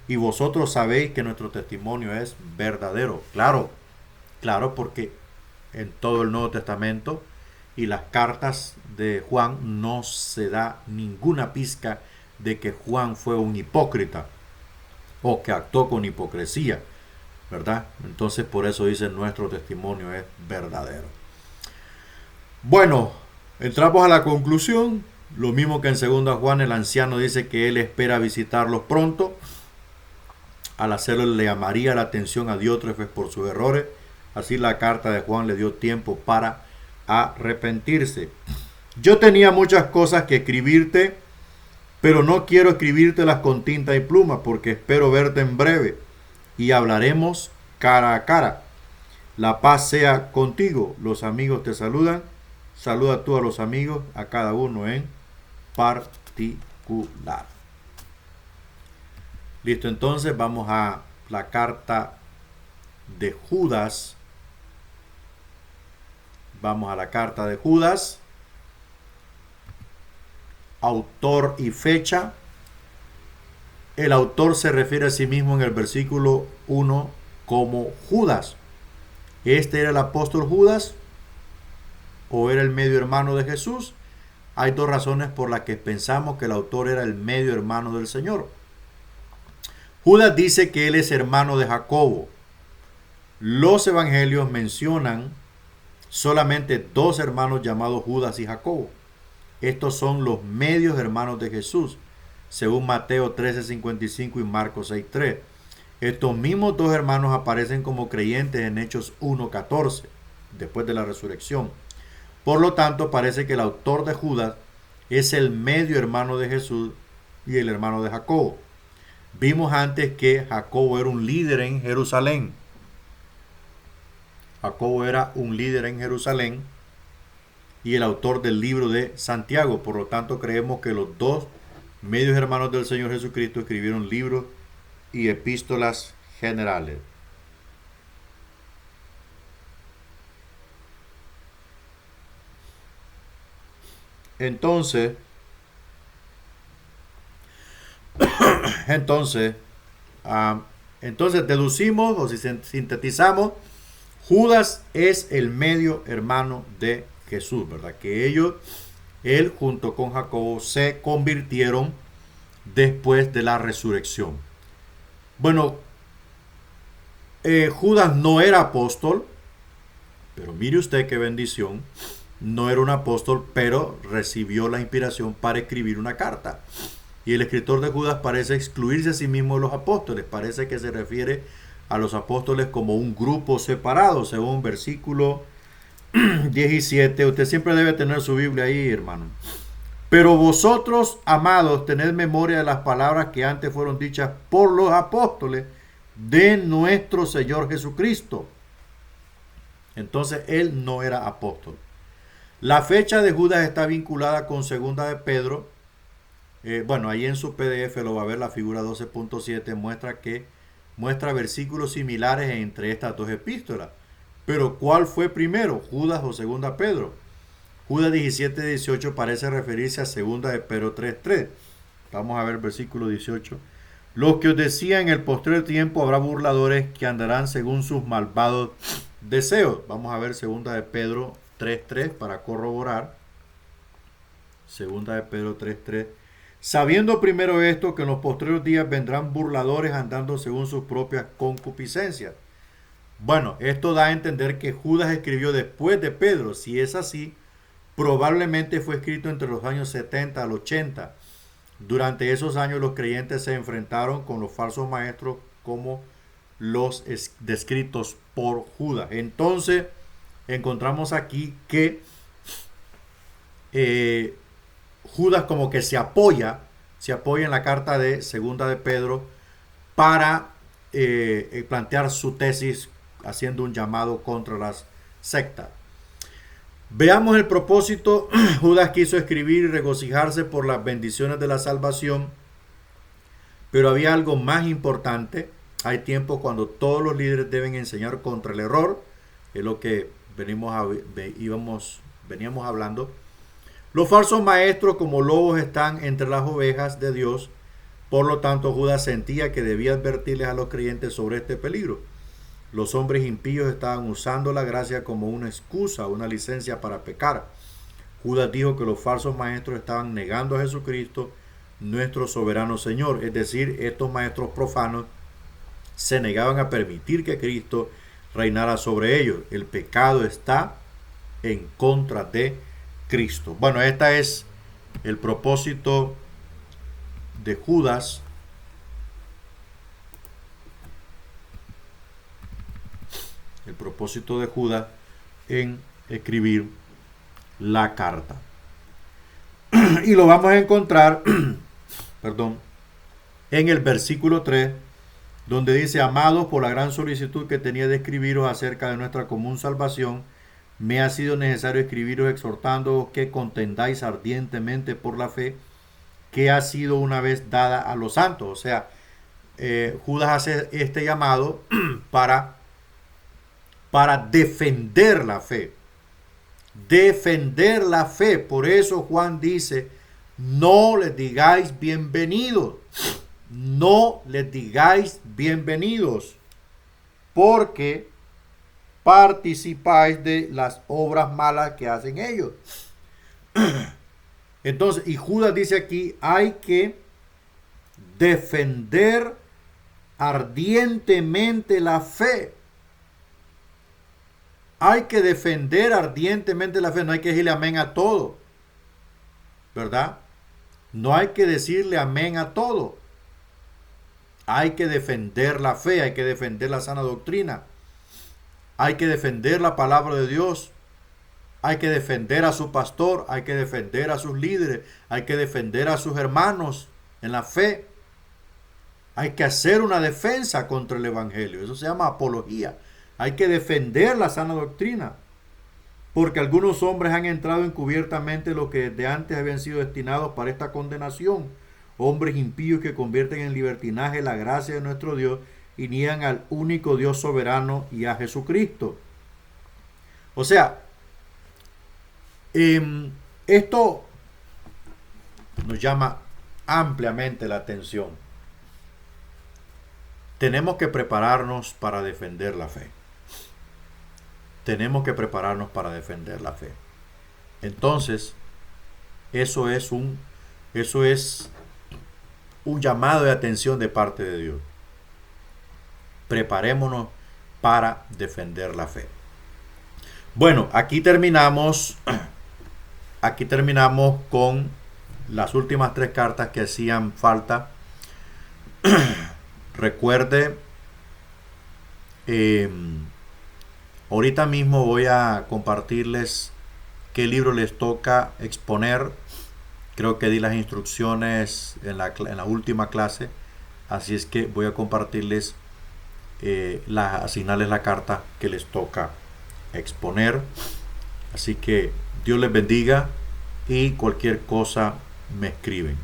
Y vosotros sabéis que nuestro testimonio es verdadero. Claro, claro, porque en todo el Nuevo Testamento y las cartas de Juan no se da ninguna pizca de que Juan fue un hipócrita o que actuó con hipocresía, ¿verdad? Entonces por eso dice nuestro testimonio es verdadero. Bueno, entramos a la conclusión. Lo mismo que en 2 Juan, el anciano dice que él espera visitarlos pronto. Al hacerlo le llamaría la atención a Diótrefes por sus errores. Así la carta de Juan le dio tiempo para arrepentirse. Yo tenía muchas cosas que escribirte, pero no quiero escribírtelas con tinta y pluma, porque espero verte en breve y hablaremos cara a cara. La paz sea contigo. Los amigos te saludan. Saluda tú a los amigos, a cada uno en particular. Listo, entonces vamos a la carta de Judas. Vamos a la carta de Judas. Autor y fecha. El autor se refiere a sí mismo en el versículo 1 como Judas. ¿Este era el apóstol Judas o era el medio hermano de Jesús? Hay dos razones por las que pensamos que el autor era el medio hermano del Señor. Judas dice que él es hermano de Jacobo. Los evangelios mencionan solamente dos hermanos llamados Judas y Jacobo. Estos son los medios hermanos de Jesús, según Mateo 13:55 y Marcos 6:3. Estos mismos dos hermanos aparecen como creyentes en Hechos 1:14, después de la resurrección. Por lo tanto, parece que el autor de Judas es el medio hermano de Jesús y el hermano de Jacobo. Vimos antes que Jacobo era un líder en Jerusalén. Jacobo era un líder en Jerusalén y el autor del libro de Santiago. Por lo tanto, creemos que los dos medios hermanos del Señor Jesucristo escribieron libros y epístolas generales. Entonces, Entonces, ah, entonces deducimos o si sintetizamos, Judas es el medio hermano de Jesús, ¿verdad? Que él junto con Jacobo se convirtieron después de la resurrección. Bueno, Judas no era apóstol, pero mire usted qué bendición. No era un apóstol, pero recibió la inspiración para escribir una carta. Y el escritor de Judas parece excluirse a sí mismo de los apóstoles. Parece que se refiere a los apóstoles como un grupo separado, según versículo 17. Usted siempre debe tener su Biblia ahí, hermano. Pero vosotros, amados, tened memoria de las palabras que antes fueron dichas por los apóstoles de nuestro Señor Jesucristo. Entonces él no era apóstol. La fecha de Judas está vinculada con segunda de Pedro. Bueno, ahí en su PDF lo va a ver, la figura 12.7 muestra versículos similares entre estas dos epístolas. Pero ¿cuál fue primero, Judas o segunda Pedro? Judas 17:18 parece referirse a segunda de Pedro 3:3. Vamos a ver versículo 18. Los que os decía en el postrer tiempo habrá burladores que andarán según sus malvados deseos. Vamos a ver segunda de Pedro 3:3 para corroborar. Segunda de Pedro 3:3. Sabiendo primero esto, que en los postreros días vendrán burladores andando según sus propias concupiscencias. Bueno, esto da a entender que Judas escribió después de Pedro. Si es así, probablemente fue escrito entre los años 70 al 80. Durante esos años los creyentes se enfrentaron con los falsos maestros como los descritos por Judas. Entonces, encontramos aquí que Judas como que se apoya en la carta de segunda de Pedro para plantear su tesis, haciendo un llamado contra las sectas. Veamos el propósito. Judas quiso escribir y regocijarse por las bendiciones de la salvación, pero había algo más importante. Hay tiempos cuando todos los líderes deben enseñar contra el error, es lo que veníamos hablando. Los falsos maestros como lobos están entre las ovejas de Dios. Por lo tanto, Judas sentía que debía advertirles a los creyentes sobre este peligro. Los hombres impíos estaban usando la gracia como una excusa, una licencia para pecar. Judas dijo que los falsos maestros estaban negando a Jesucristo, nuestro soberano Señor. Es decir, estos maestros profanos se negaban a permitir que Cristo reinara sobre ellos. El pecado está en contra de Cristo. Bueno, este es el propósito de Judas. El propósito de Judas en escribir la carta. Y lo vamos a encontrar, en el versículo 3, donde dice: amados, por la gran solicitud que tenía de escribiros acerca de nuestra común salvación, me ha sido necesario escribiros exhortándoos que contendáis ardientemente por la fe que ha sido una vez dada a los santos. O sea, Judas hace este llamado para defender la fe. Defender la fe. Por eso Juan dice: no les digáis bienvenidos. No les digáis bienvenidos, porque participáis de las obras malas que hacen ellos. Entonces, y Judas dice aquí, hay que defender ardientemente la fe. Hay que defender ardientemente la fe. No hay que decirle amén a todo, ¿verdad? No hay que decirle amén a todo. Hay que defender la fe, hay que defender la sana doctrina. Hay que defender la palabra de Dios. Hay que defender a su pastor, hay que defender a sus líderes, hay que defender a sus hermanos en la fe. Hay que hacer una defensa contra el evangelio. Eso se llama apología. Hay que defender la sana doctrina. Porque algunos hombres han entrado encubiertamente los que desde antes habían sido destinados para esta condenación. Hombres impíos que convierten en libertinaje la gracia de nuestro Dios y niegan al único Dios soberano y a Jesucristo. O sea, esto nos llama ampliamente la atención. tenemos que prepararnos para defender la fe. Tenemos que prepararnos para defender la fe. Entonces, eso es un llamado de atención de parte de Dios. Preparémonos para defender la fe. Bueno, aquí terminamos con las últimas 3 cartas que hacían falta. Recuerde, ahorita mismo voy a compartirles qué libro les toca exponer. Creo que di las instrucciones en la última clase, así es que voy a compartirles, asignarles la carta que les toca exponer. Así que Dios les bendiga y cualquier cosa me escriben.